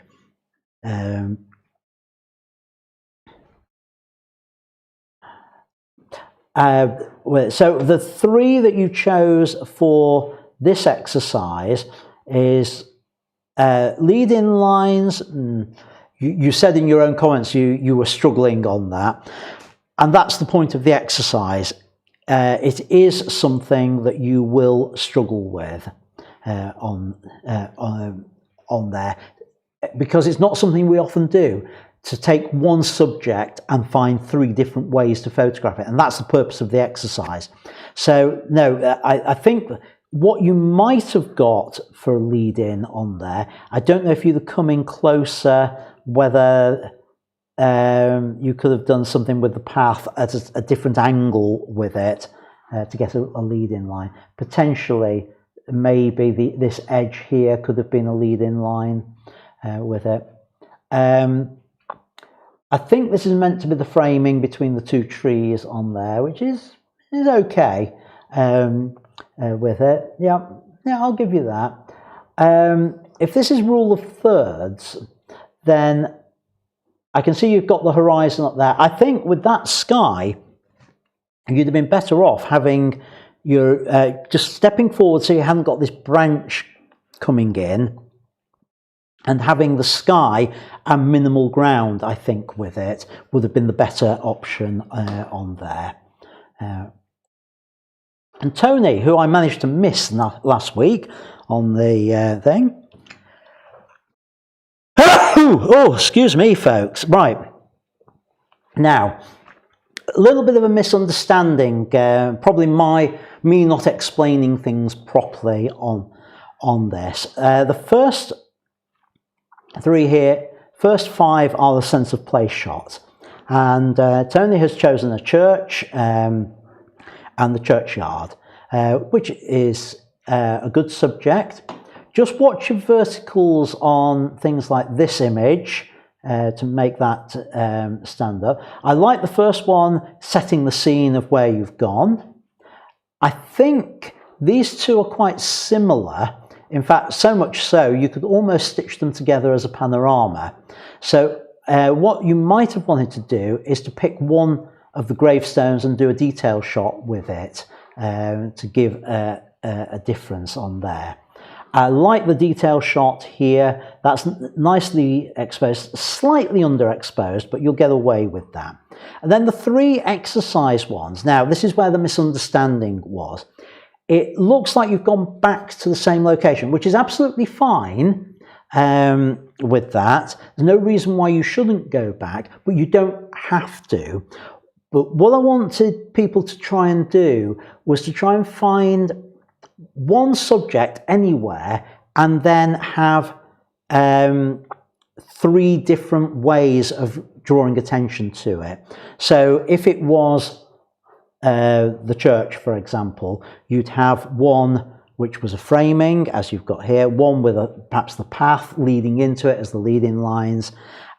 So the 3 that you chose for this exercise is lead-in lines. You said in your own comments you were struggling on that, and that's the point of the exercise. It is something that you will struggle with on there, because it's not something we often do, to take one subject and find 3 different ways to photograph it, and that's the purpose of the exercise. So no, I think what you might have got for a lead-in on there, I don't know if you'd have come in closer, whether you could have done something with the path at a different angle with it to get a lead-in line. Potentially, maybe this edge here could have been a lead-in line with it. I think this is meant to be the framing between the 2 trees on there, which is okay with it. Yeah, I'll give you that. If this is rule of thirds, then I can see you've got the horizon up there. I think with that sky, you'd have been better off having you're just stepping forward so you haven't got this branch coming in, and having the sky and minimal ground, I think, with it would have been the better option on there. And Tony, who I managed to miss last week on the thing. Oh, excuse me, folks. Right. Now, a little bit of a misunderstanding, probably me not explaining things properly on this. The first three here, first five are the sense of place shots, and Tony has chosen a church and the churchyard, which is a good subject. Just watch your verticals on things like this image to make that stand up. I like the first one, setting the scene of where you've gone. I think these two are quite similar. In fact, so much so, you could almost stitch them together as a panorama. So what you might have wanted to do is to pick one of the gravestones and do a detail shot with it to give a difference on there. I like the detail shot here. That's nicely exposed, slightly underexposed, but you'll get away with that. And then the three exercise ones. Now, this is where the misunderstanding was. It looks like you've gone back to the same location, which is absolutely fine with that. There's no reason why you shouldn't go back, but you don't have to. But what I wanted people to try and do was to try and find one subject anywhere and then have three different ways of drawing attention to it. So if it was the church, for example, you'd have one which was a framing, as you've got here, one with perhaps the path leading into it as the leading lines,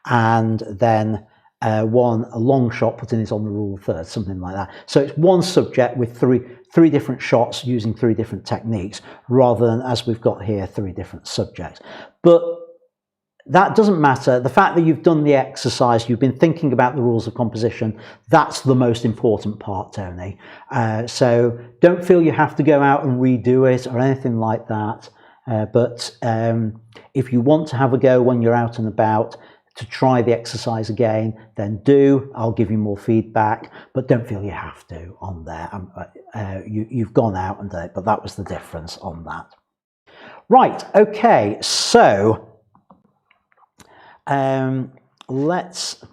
and then a long shot putting it on the rule of thirds, something like that. So it's one subject with three different shots using three different techniques, rather than, as we've got here, three different subjects. But that doesn't matter. The fact that you've done the exercise, you've been thinking about the rules of composition, that's the most important part, Tony. So don't feel you have to go out and redo it or anything like that. But if you want to have a go when you're out and about to try the exercise again, then do. I'll give you more feedback, but don't feel you have to on there. You've gone out and done it, but that was the difference on that. Right, okay, so let's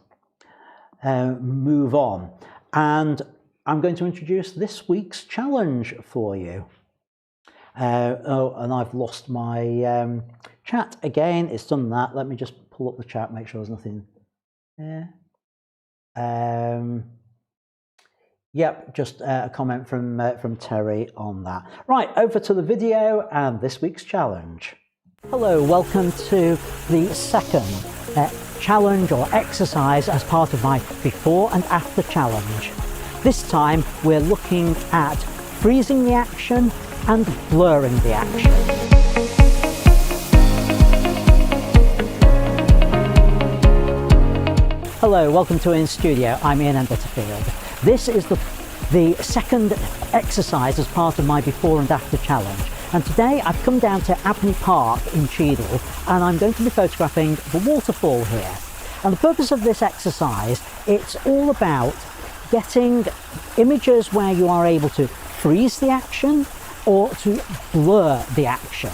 move on. And I'm going to introduce this week's challenge for you. Oh, and I've lost my chat again. It's done that. Let me just pull up the chat, make sure there's nothing there. Yep, just a comment from Terry on that. Right, over to the video and this week's challenge. Hello, welcome to the second challenge or exercise as part of my before and after challenge. This time we're looking at freezing the action and blurring the action. Hello, welcome to In Studio. I'm Ian and Butterfield. This is the second exercise as part of my before and after challenge. And today I've come down to Abney Park in Cheadle and I'm going to be photographing the waterfall here. And the purpose of this exercise, it's all about getting images where you are able to freeze the action or to blur the action.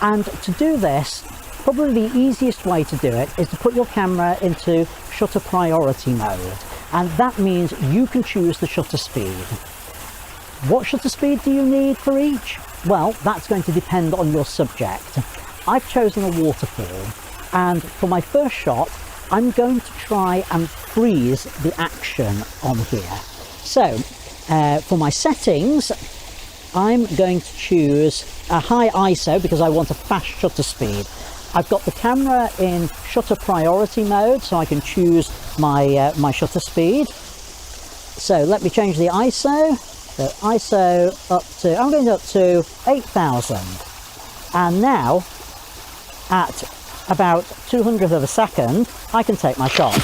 And to do this, probably the easiest way to do it is to put your camera into shutter priority mode. And that means you can choose the shutter speed. What shutter speed do you need for each? Well, that's going to depend on your subject. I've chosen a waterfall, and for my first shot, I'm going to try and freeze the action on here. So, for my settings, I'm going to choose a high ISO because I want a fast shutter speed. I've got the camera in shutter priority mode, so I can choose my, my shutter speed. So let me change the ISO. So ISO up to, I'm going up to 8,000. And now, at about 200th of a second, I can take my shot.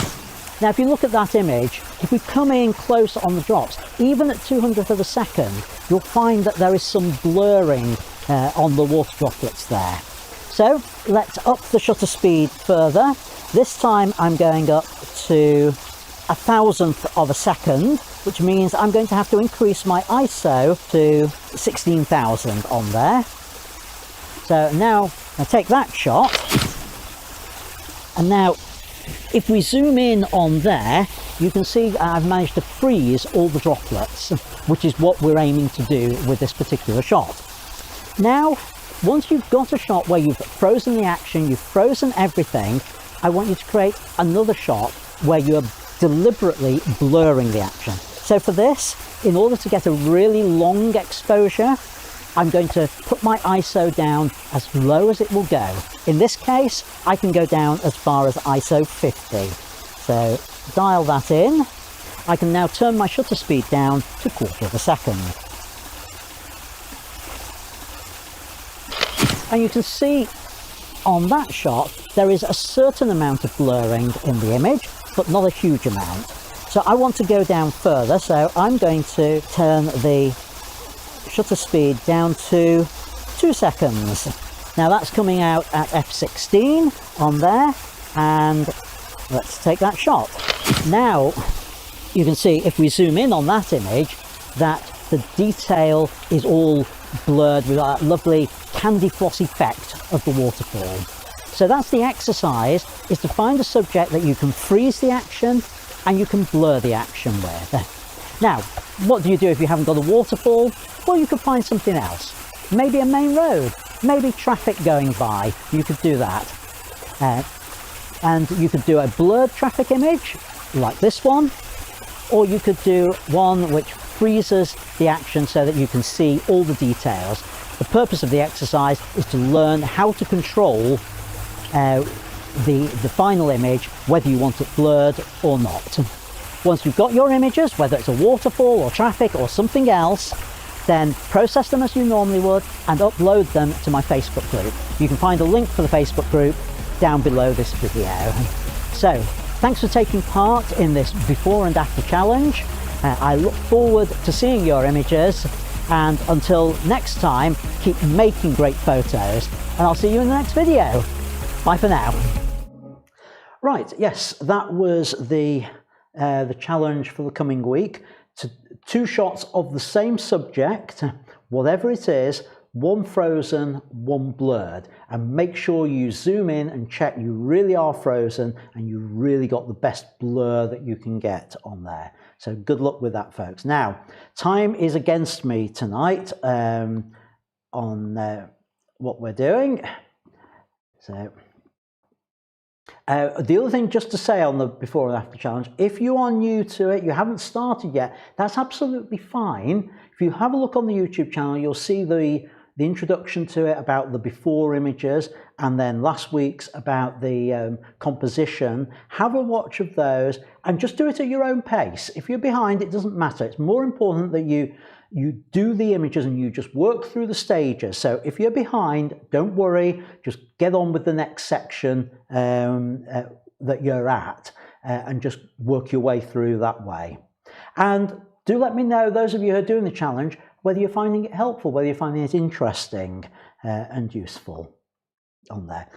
Now if you look at that image, if we come in close on the drops, even at 200th of a second, you'll find that there is some blurring on the water droplets there. So let's up the shutter speed further. This time I'm going up to 1,000th of a second, which means I'm going to have to increase my ISO to 16,000 on there. So now I take that shot, and now if we zoom in on there, you can see I've managed to freeze all the droplets, which is what we're aiming to do with this particular shot. Now, once you've got a shot where you've frozen the action, you've frozen everything, I want you to create another shot where you're deliberately blurring the action. So for this, in order to get a really long exposure, I'm going to put my ISO down as low as it will go. In this case, I can go down as far as ISO 50. So dial that in. I can now turn my shutter speed down to 1/4 of a second. And you can see on that shot, there is a certain amount of blurring in the image, but not a huge amount. So I want to go down further, so I'm going to turn the shutter speed down to 2 seconds. Now that's coming out at f16 on there, and let's take that shot. Now you can see if we zoom in on that image that the detail is all blurred with that lovely candy floss effect of the waterfall. So that's the exercise, is to find a subject that you can freeze the action and you can blur the action with. Now, what do you do if you haven't got a waterfall? Well, you could find something else. Maybe a main road, maybe traffic going by, you could do that. And you could do a blurred traffic image, like this one, or you could do one which freezes the action so that you can see all the details. The purpose of the exercise is to learn how to control the final image, whether you want it blurred or not. Once you've got your images, whether it's a waterfall or traffic or something else, then process them as you normally would and upload them to my Facebook group. You can find a link for the Facebook group down below this video. So, thanks for taking part in this before and after challenge. I look forward to seeing your images, and until next time, keep making great photos, and I'll see you in the next video. Bye for now. Right, yes, that was the challenge for the coming week. 2 shots of the same subject, whatever it is, 1 frozen, 1 blurred, and make sure you zoom in and check you really are frozen and you really got the best blur that you can get on there. So good luck with that, folks. Now, time is against me tonight on what we're doing. So the other thing just to say on the before and after challenge, if you are new to it, you haven't started yet, that's absolutely fine. If you have a look on the YouTube channel, you'll see the introduction to it about the before images, and then last week's about the composition. Have a watch of those and just do it at your own pace. If you're behind, it doesn't matter. It's more important that you do the images and you just work through the stages. So if you're behind, don't worry, just get on with the next section that you're at and just work your way through that way. And do let me know, those of you who are doing the challenge, whether you're finding it helpful, whether you're finding it interesting and useful on there.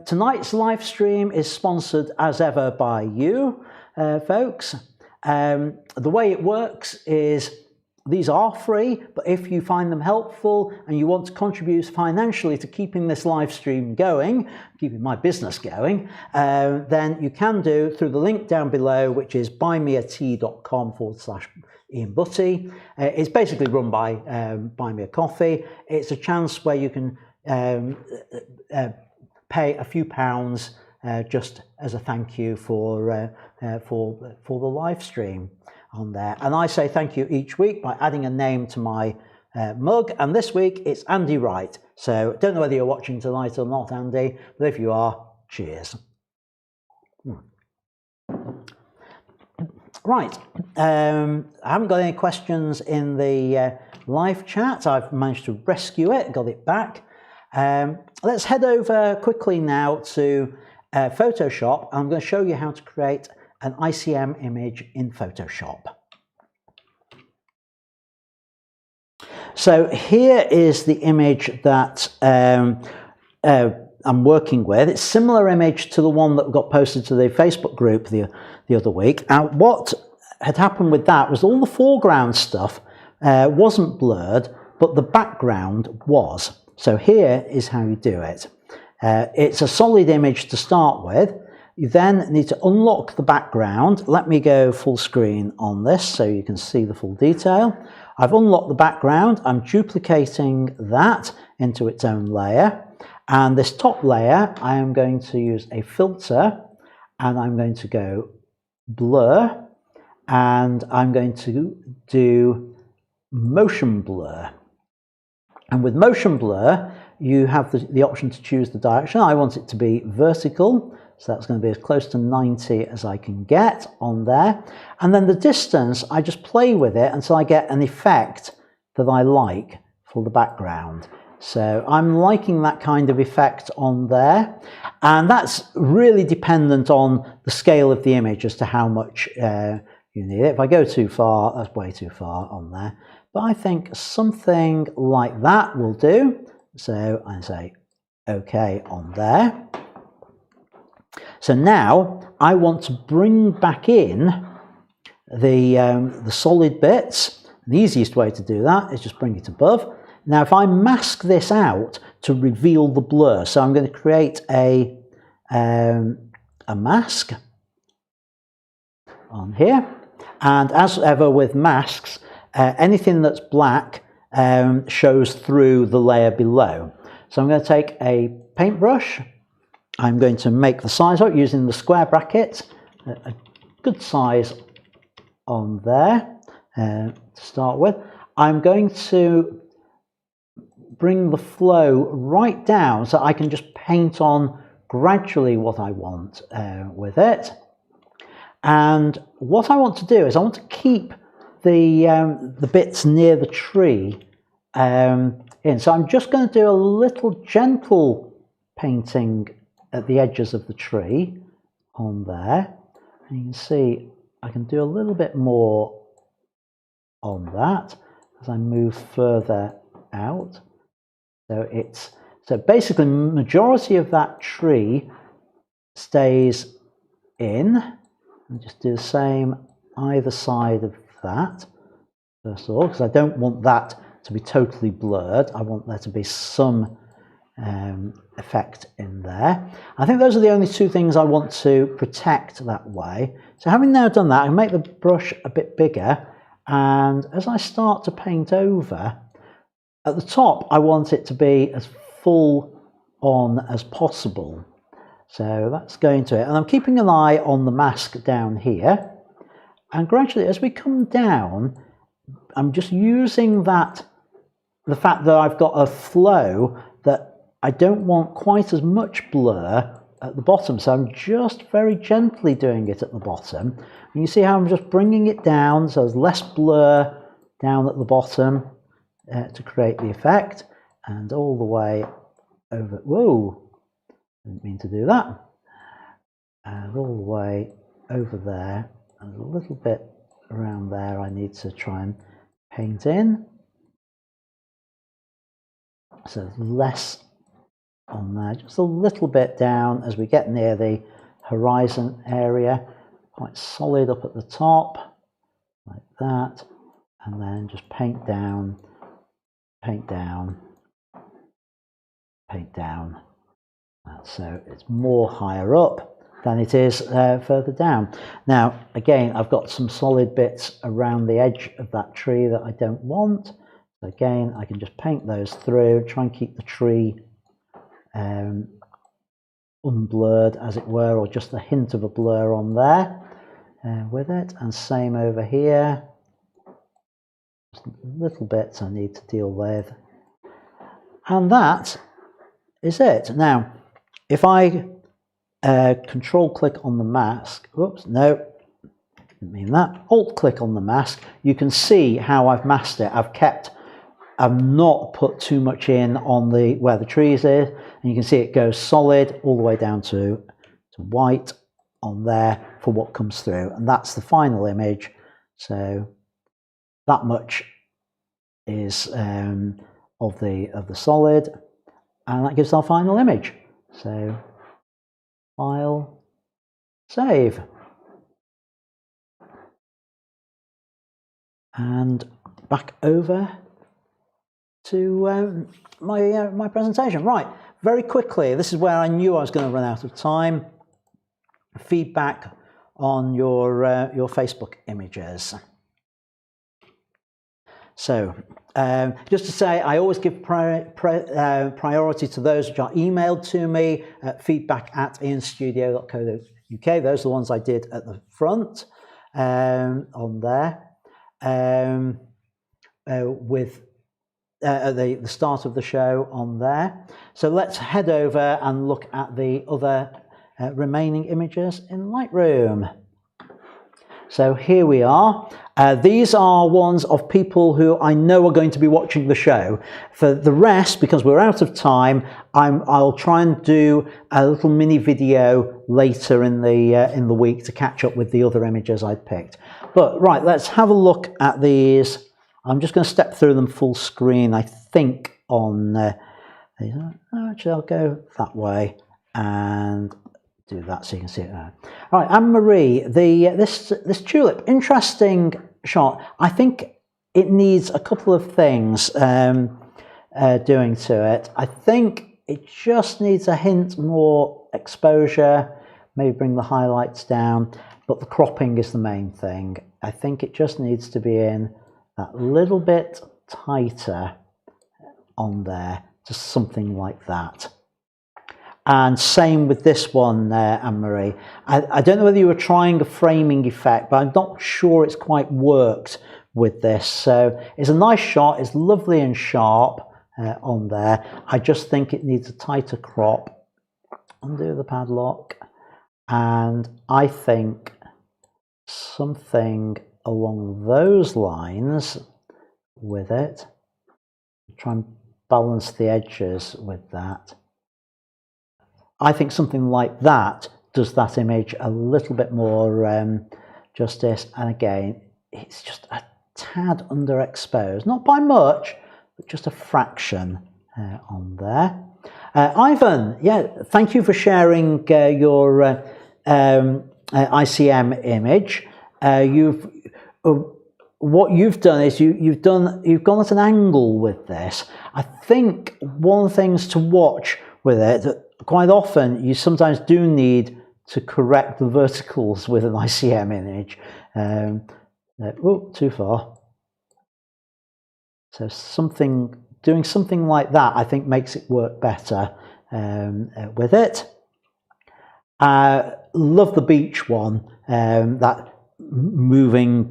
Tonight's live stream is sponsored as ever by you folks. The way it works is these are free, but if you find them helpful and you want to contribute financially to keeping this live stream going, keeping my business going, then you can do through the link down below, which is buymeat.com/Ian Butty. It's basically run by BuyMeACoffee. It's a chance where you can pay a few pounds just as a thank you for the live stream on there. And I say thank you each week by adding a name to my mug, and this week it's Andy Wright. So don't know whether you're watching tonight or not, Andy, but if you are, cheers. Right, I haven't got any questions in the live chat. I've managed to rescue it, got it back. Let's head over quickly now to Photoshop. I'm going to show you how to create an ICM image in Photoshop. So here is the image that I'm working with. It's a similar image to the one that got posted to the Facebook group the other week. And what had happened with that was all the foreground stuff wasn't blurred, but the background was. So here is how you do it. It's a solid image to start with. You then need to unlock the background. Let me go full screen on this so you can see the full detail. I've unlocked the background. I'm duplicating that into its own layer. And this top layer, I am going to use a filter, and I'm going to go blur, and I'm going to do motion blur. And with motion blur, you have the option to choose the direction. I want it to be vertical, so that's going to be as close to 90 as I can get on there. And then the distance, I just play with it until I get an effect that I like for the background. So I'm liking that kind of effect on there. And that's really dependent on the scale of the image as to how much you need it. If I go too far, that's way too far on there. But I think something like that will do. So I say OK on there. So now I want to bring back in the solid bits. The easiest way to do that is just bring it above. Now if I mask this out to reveal the blur, so I'm going to create a mask on here. And as ever with masks, anything that's black shows through the layer below. So I'm going to take a paintbrush. I'm going to make the size up using the square bracket, a good size on there to start with. I'm going to bring the flow right down so I can just paint on gradually what I want with it. And what I want to do is I want to keep the bits near the tree in. So I'm just going to do a little gentle painting at the edges of the tree on there. And you can see I can do a little bit more on that as I move further out. So basically majority of that tree stays in. And just do the same either side of that first of all, because I don't want that to be totally blurred. I want there to be some effect in there. I think those are the only two things I want to protect that way. So having now done that, I can make the brush a bit bigger, and as I start to paint over, at the top I want it to be as full on as possible. So that's going to it, and I'm keeping an eye on the mask down here, and gradually as we come down, I'm just using the fact that I've got a flow that I don't want quite as much blur at the bottom, so I'm just very gently doing it at the bottom. And you see how I'm just bringing it down so there's less blur down at the bottom to create the effect, and all the way over. Whoa, didn't mean to do that. And all the way over there, and a little bit around there I need to try and paint in. So less on there, just a little bit down as we get near the horizon area, quite solid up at the top, like that, and then just paint down, paint down, paint down. So it's more higher up than it is further down. Now, again, I've got some solid bits around the edge of that tree that I don't want. So again, I can just paint those through, try and keep the tree unblurred, as it were, or just a hint of a blur on there with it. And same over here. Just little bits I need to deal with. And that is it. Now, if I control click on the mask, oops, no, didn't mean that. Alt click on the mask, you can see how I've masked it. I've not put too much in on where the trees is, and you can see it goes solid all the way down to white on there for what comes through, and that's the final image. So that much is of the solid, and that gives our final image. So file, save, and back over to my presentation. Right, very quickly, this is where I knew I was going to run out of time. Feedback on your Facebook images. So just to say, I always give priority to those which are emailed to me at feedback@ianstudio.co.uk. Those are the ones I did at the front on there with at the start of the show on there. So let's head over and look at the other remaining images in Lightroom. So here we are. These are ones of people who I know are going to be watching the show. For the rest, because we're out of time, I'll try and do a little mini video later in the week to catch up with the other images I picked. But right, let's have a look at these. I'm just going to step through them full screen, I think, on actually I'll go that way and do that so you can see it there. All right, Anne-Marie, this tulip, interesting shot. I think it needs a couple of things doing to it. I think it just needs a hint more exposure, maybe bring the highlights down, but the cropping is the main thing. I think it just needs to be in that little bit tighter on there, just something like that. And same with this one there, Anne-Marie. I don't know whether you were trying a framing effect, but I'm not sure it's quite worked with this. So it's a nice shot, it's lovely and sharp on there. I just think it needs a tighter crop. Undo the padlock. And I think something along those lines with it. Try and balance the edges with that. I think something like that does that image a little bit more justice, and again it's just a tad underexposed, not by much, but just a fraction on there. Ivan, yeah, thank you for sharing your ICM image. What you've done is you've gone at an angle with this. I think one of the things to watch with it, quite often you sometimes do need to correct the verticals with an ICM image. Oh, too far. So doing something like that, I think, makes it work better with it. Love the beach one, that moving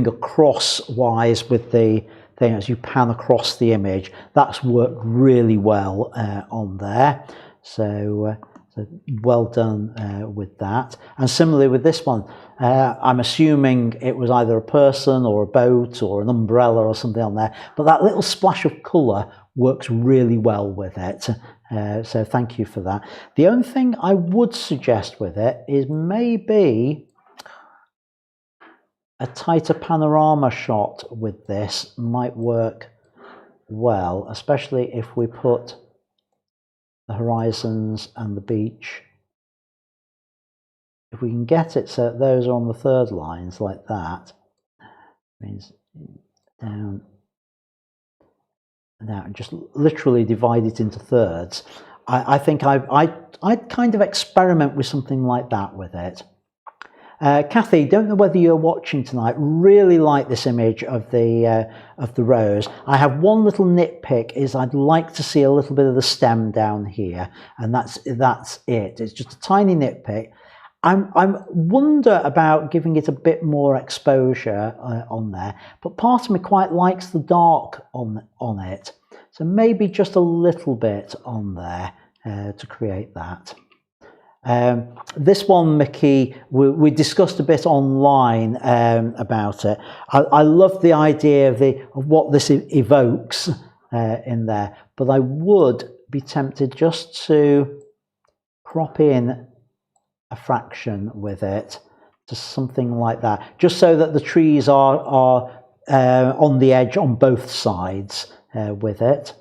across wise with the thing as you pan across the image. That's worked really well on there. So well done with that. And similarly with this one, I'm assuming it was either a person or a boat or an umbrella or something on there, but that little splash of colour works really well with it. So thank you for that. The only thing I would suggest with it is maybe a tighter panorama shot with this might work well, especially if we put the horizons and the beach. If we can get it so those are on the third lines like that, means down, and just literally divide it into thirds. I think I'd kind of experiment with something like that with it. Kathy, don't know whether you're watching tonight. Really like this image of the rose. I have one little nitpick: is I'd like to see a little bit of the stem down here, and that's it. It's just a tiny nitpick. I wonder about giving it a bit more exposure on there, but part of me quite likes the dark on it, so maybe just a little bit on there to create that. This one, Mickey, we discussed a bit online about it. I love the idea of what this evokes in there, but I would be tempted just to crop in a fraction with it, just something like that, just so that the trees are on the edge on both sides with it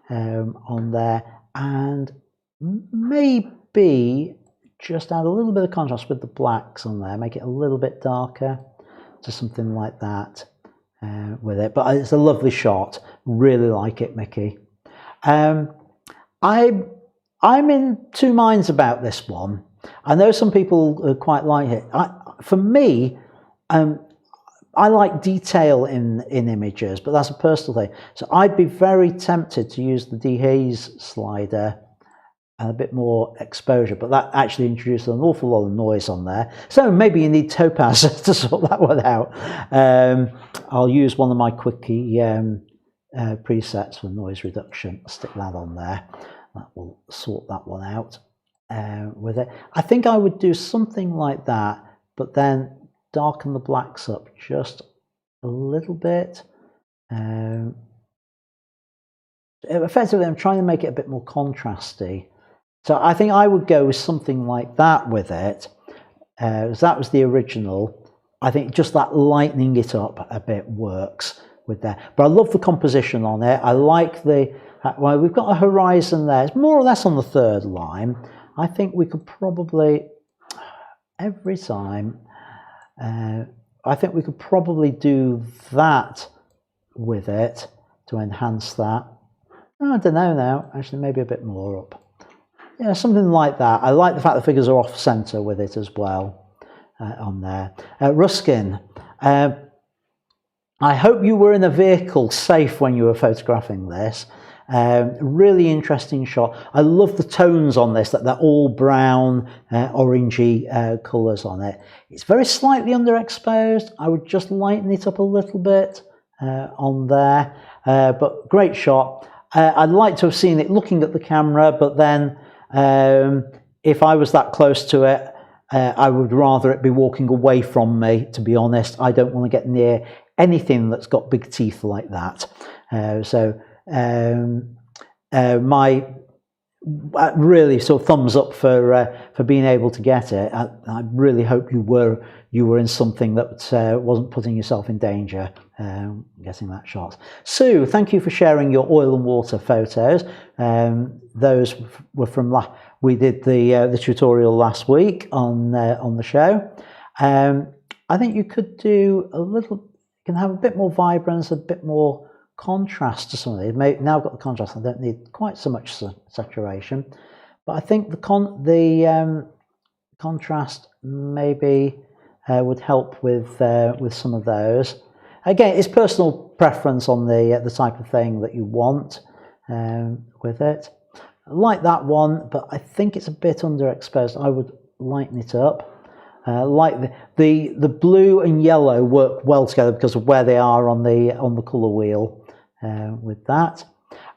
on there, and maybe just add a little bit of contrast with the blacks on there, make it a little bit darker, just something like that with it. But it's a lovely shot, really like it, Mickey. I'm in two minds about this one. I know some people quite like it. For me, I like detail in images, but that's a personal thing. So I'd be very tempted to use the dehaze slider and a bit more exposure, but that actually introduces an awful lot of noise on there. So maybe you need Topaz to sort that one out. I'll use one of my quickie presets for noise reduction. I'll stick that on there. That will sort that one out with it. I think I would do something like that, but then darken the blacks up just a little bit. Effectively, I'm trying to make it a bit more contrasty. So I think I would go with something like that with it. That was the original. I think just that lightening it up a bit works with that. But I love the composition on it. I like the, well, we've got a horizon there. It's more or less on the third line. I think we could probably, every time, I think we could probably do that with it to enhance that. I don't know now, actually maybe a bit more up. Yeah, something like that. I like the fact the figures are off center with it as well on there. Ruskin, I hope you were in a vehicle safe when you were photographing this. Really interesting shot. I love the tones on this, that they're all brown, orangey colours on it. It's very slightly underexposed. I would just lighten it up a little bit on there, but great shot. I'd like to have seen it looking at the camera, but then if I was that close to it, I would rather it be walking away from me, to be honest. I don't want to get near anything that's got big teeth like that. My really sort of thumbs up for being able to get it. I really hope you were in something that wasn't putting yourself in danger getting that shot. Sue, thank you for sharing your oil and water photos. Those were from we did the tutorial last week on the show. I think you could do a little. You can have a bit more vibrance, a bit more contrast to some of these. Now I've got the contrast, I don't need quite so much saturation, but I think the contrast maybe would help with some of those. Again, it's personal preference on the type of thing that you want with it. I like that one, but I think it's a bit underexposed. I would lighten it up. Like the blue and yellow work well together because of where they are on the colour wheel with that.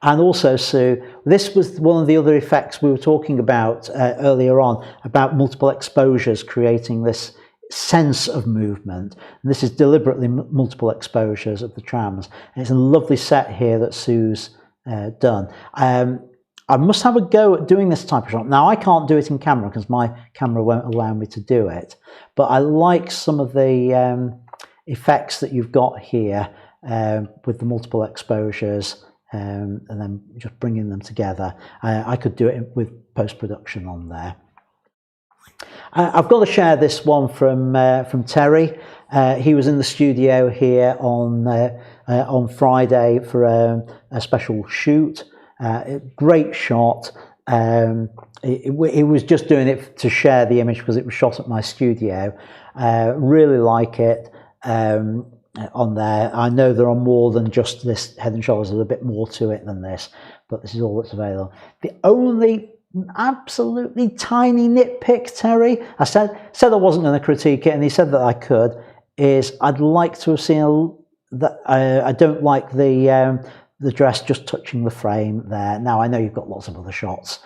And also, Sue, this was one of the other effects we were talking about earlier on, about multiple exposures creating this sense of movement. And this is deliberately multiple exposures of the trams. And it's a lovely set here that Sue's done. I must have a go at doing this type of shot. Now, I can't do it in camera because my camera won't allow me to do it, but I like some of the effects that you've got here with the multiple exposures and then just bringing them together. I could do it with post-production on there. I've got to share this one from Terry. He was in the studio here on Friday for a special shoot. Great shot. He was just doing it to share the image because it was shot at my studio. Really like it on there. I know there are more than just this Head and Shoulders. There's a bit more to it than this, but this is all that's available. The only absolutely tiny nitpick, Terry, I said I wasn't going to critique it, and he said that I could, is I'd like to have seen that. I don't like the dress just touching the frame there. Now, I know you've got lots of other shots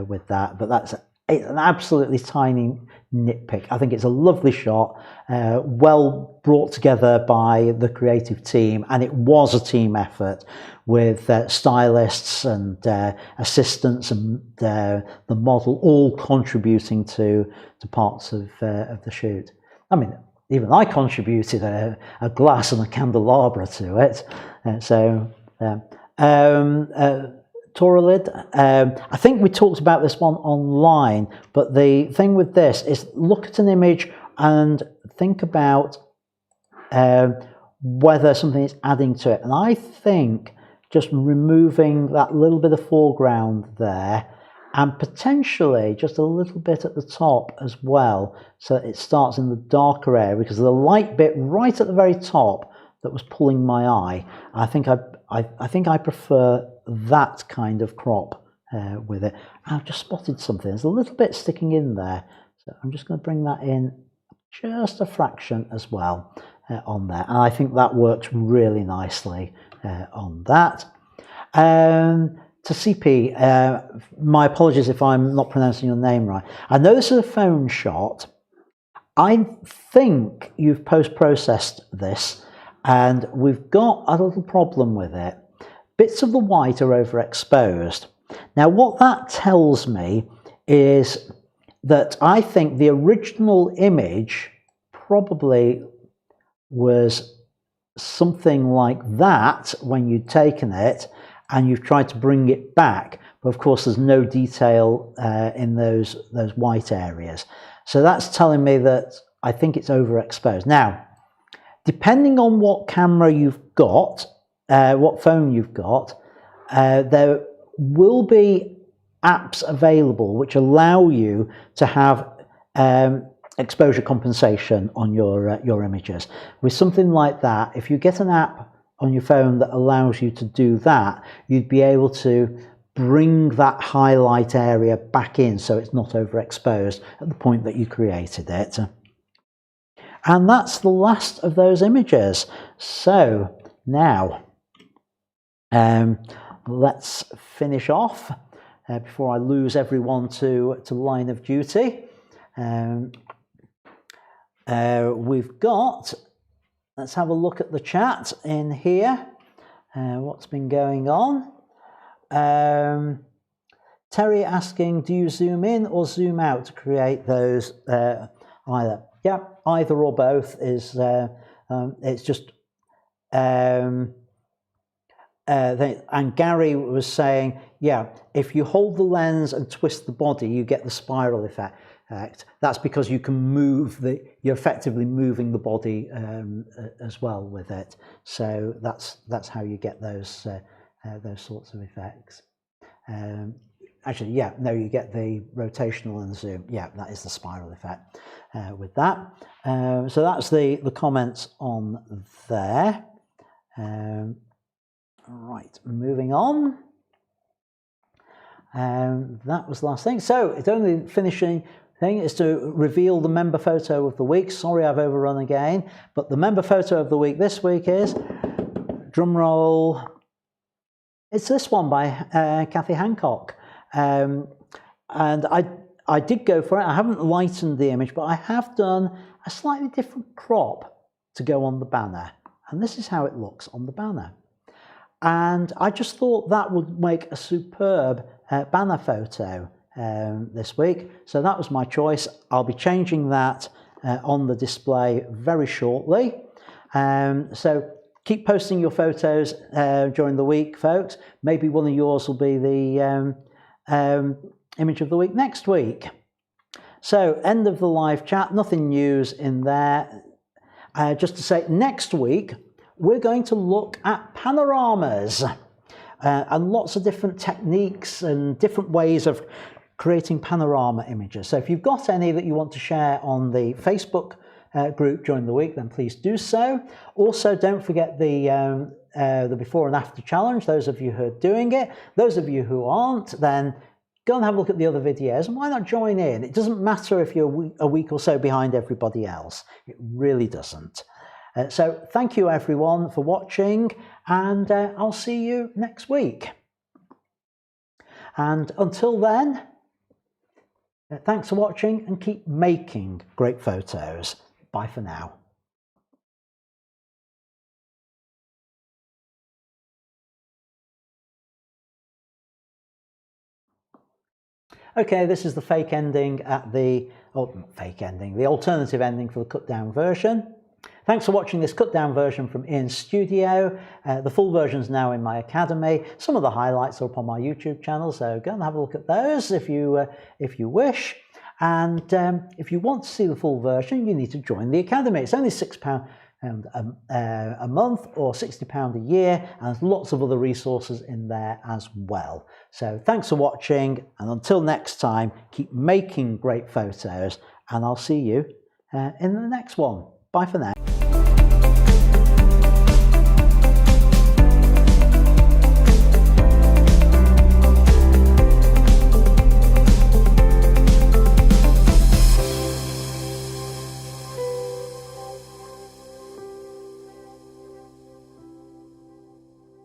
with that, but that's It's an absolutely tiny nitpick. I think it's a lovely shot, well brought together by the creative team, and it was a team effort with stylists and assistants and the model all contributing to parts of the shoot. I mean, even I contributed a glass and a candelabra to it. Toralid, I think we talked about this one online, but the thing with this is look at an image and think about whether something is adding to it. And I think just removing that little bit of foreground there and potentially just a little bit at the top as well, so that it starts in the darker area, because the light bit right at the very top that was pulling my eye, I think I prefer that kind of crop with it. I've just spotted something. There's a little bit sticking in there, so I'm just going to bring that in just a fraction as well on there, and I think that works really nicely on that. To CP, my apologies if I'm not pronouncing your name right. I know this is a phone shot. I think you've post-processed this, and we've got a little problem with it. Bits of the white are overexposed. Now, what that tells me is that I think the original image probably was something like that when you'd taken it, and you've tried to bring it back, but of course there's no detail in those white areas. So that's telling me that I think it's overexposed. Now, depending on what camera you've got, what phone you've got, there will be apps available which allow you to have exposure compensation on your images. With something like that, if you get an app on your phone that allows you to do that, you'd be able to bring that highlight area back in so it's not overexposed at the point that you created it. And that's the last of those images. So now let's finish off before I lose everyone to line of duty. We've got, let's have a look at the chat in here. What's been going on? Terry asking, do you zoom in or zoom out to create those either? Yeah, either or both is, it's just, and Gary was saying, yeah, if you hold the lens and twist the body, you get the spiral effect. That's because you can move you're effectively moving the body as well with it. So that's how you get those sorts of effects. Actually, yeah, no, you get the rotational and the zoom. Yeah, that is the spiral effect with that. So that's the comments on there. Right, moving on. That was the last thing. So it's only finishing thing is to reveal the member photo of the week. Sorry, I've overrun again, but the member photo of the week this week is, drum roll, it's this one by Kathy Hancock. And I did go for it. I haven't lightened the image, but I have done a slightly different crop to go on the banner. And this is how it looks on the banner. And I just thought that would make a superb banner photo this week. So that was my choice. I'll be changing that on the display very shortly. So keep posting your photos during the week, folks. Maybe one of yours will be the image of the week next week. So end of the live chat, nothing news in there. Just to say, next week, we're going to look at panoramas and lots of different techniques and different ways of creating panorama images. So if you've got any that you want to share on the Facebook group during the week, then please do so. Also, don't forget the before and after challenge, those of you who are doing it. Those of you who aren't, then go and have a look at the other videos, and why not join in? It doesn't matter if you're a week or so behind everybody else. It really doesn't. So thank you everyone for watching, and I'll see you next week. And until then, Thanks for watching and keep making great photos. Bye for now. Okay, this is the fake ending at the, not fake ending, the alternative ending for the cut down version. Thanks for watching this cut down version from Ian's studio. The full version is now in my academy. Some of the highlights are up on my YouTube channel, so go and have a look at those if you wish. And if you want to see the full version, you need to join the academy. It's only £6 a month or £60 a year, and there's lots of other resources in there as well. So thanks for watching, and until next time, keep making great photos, and I'll see you in the next one. Bye for now.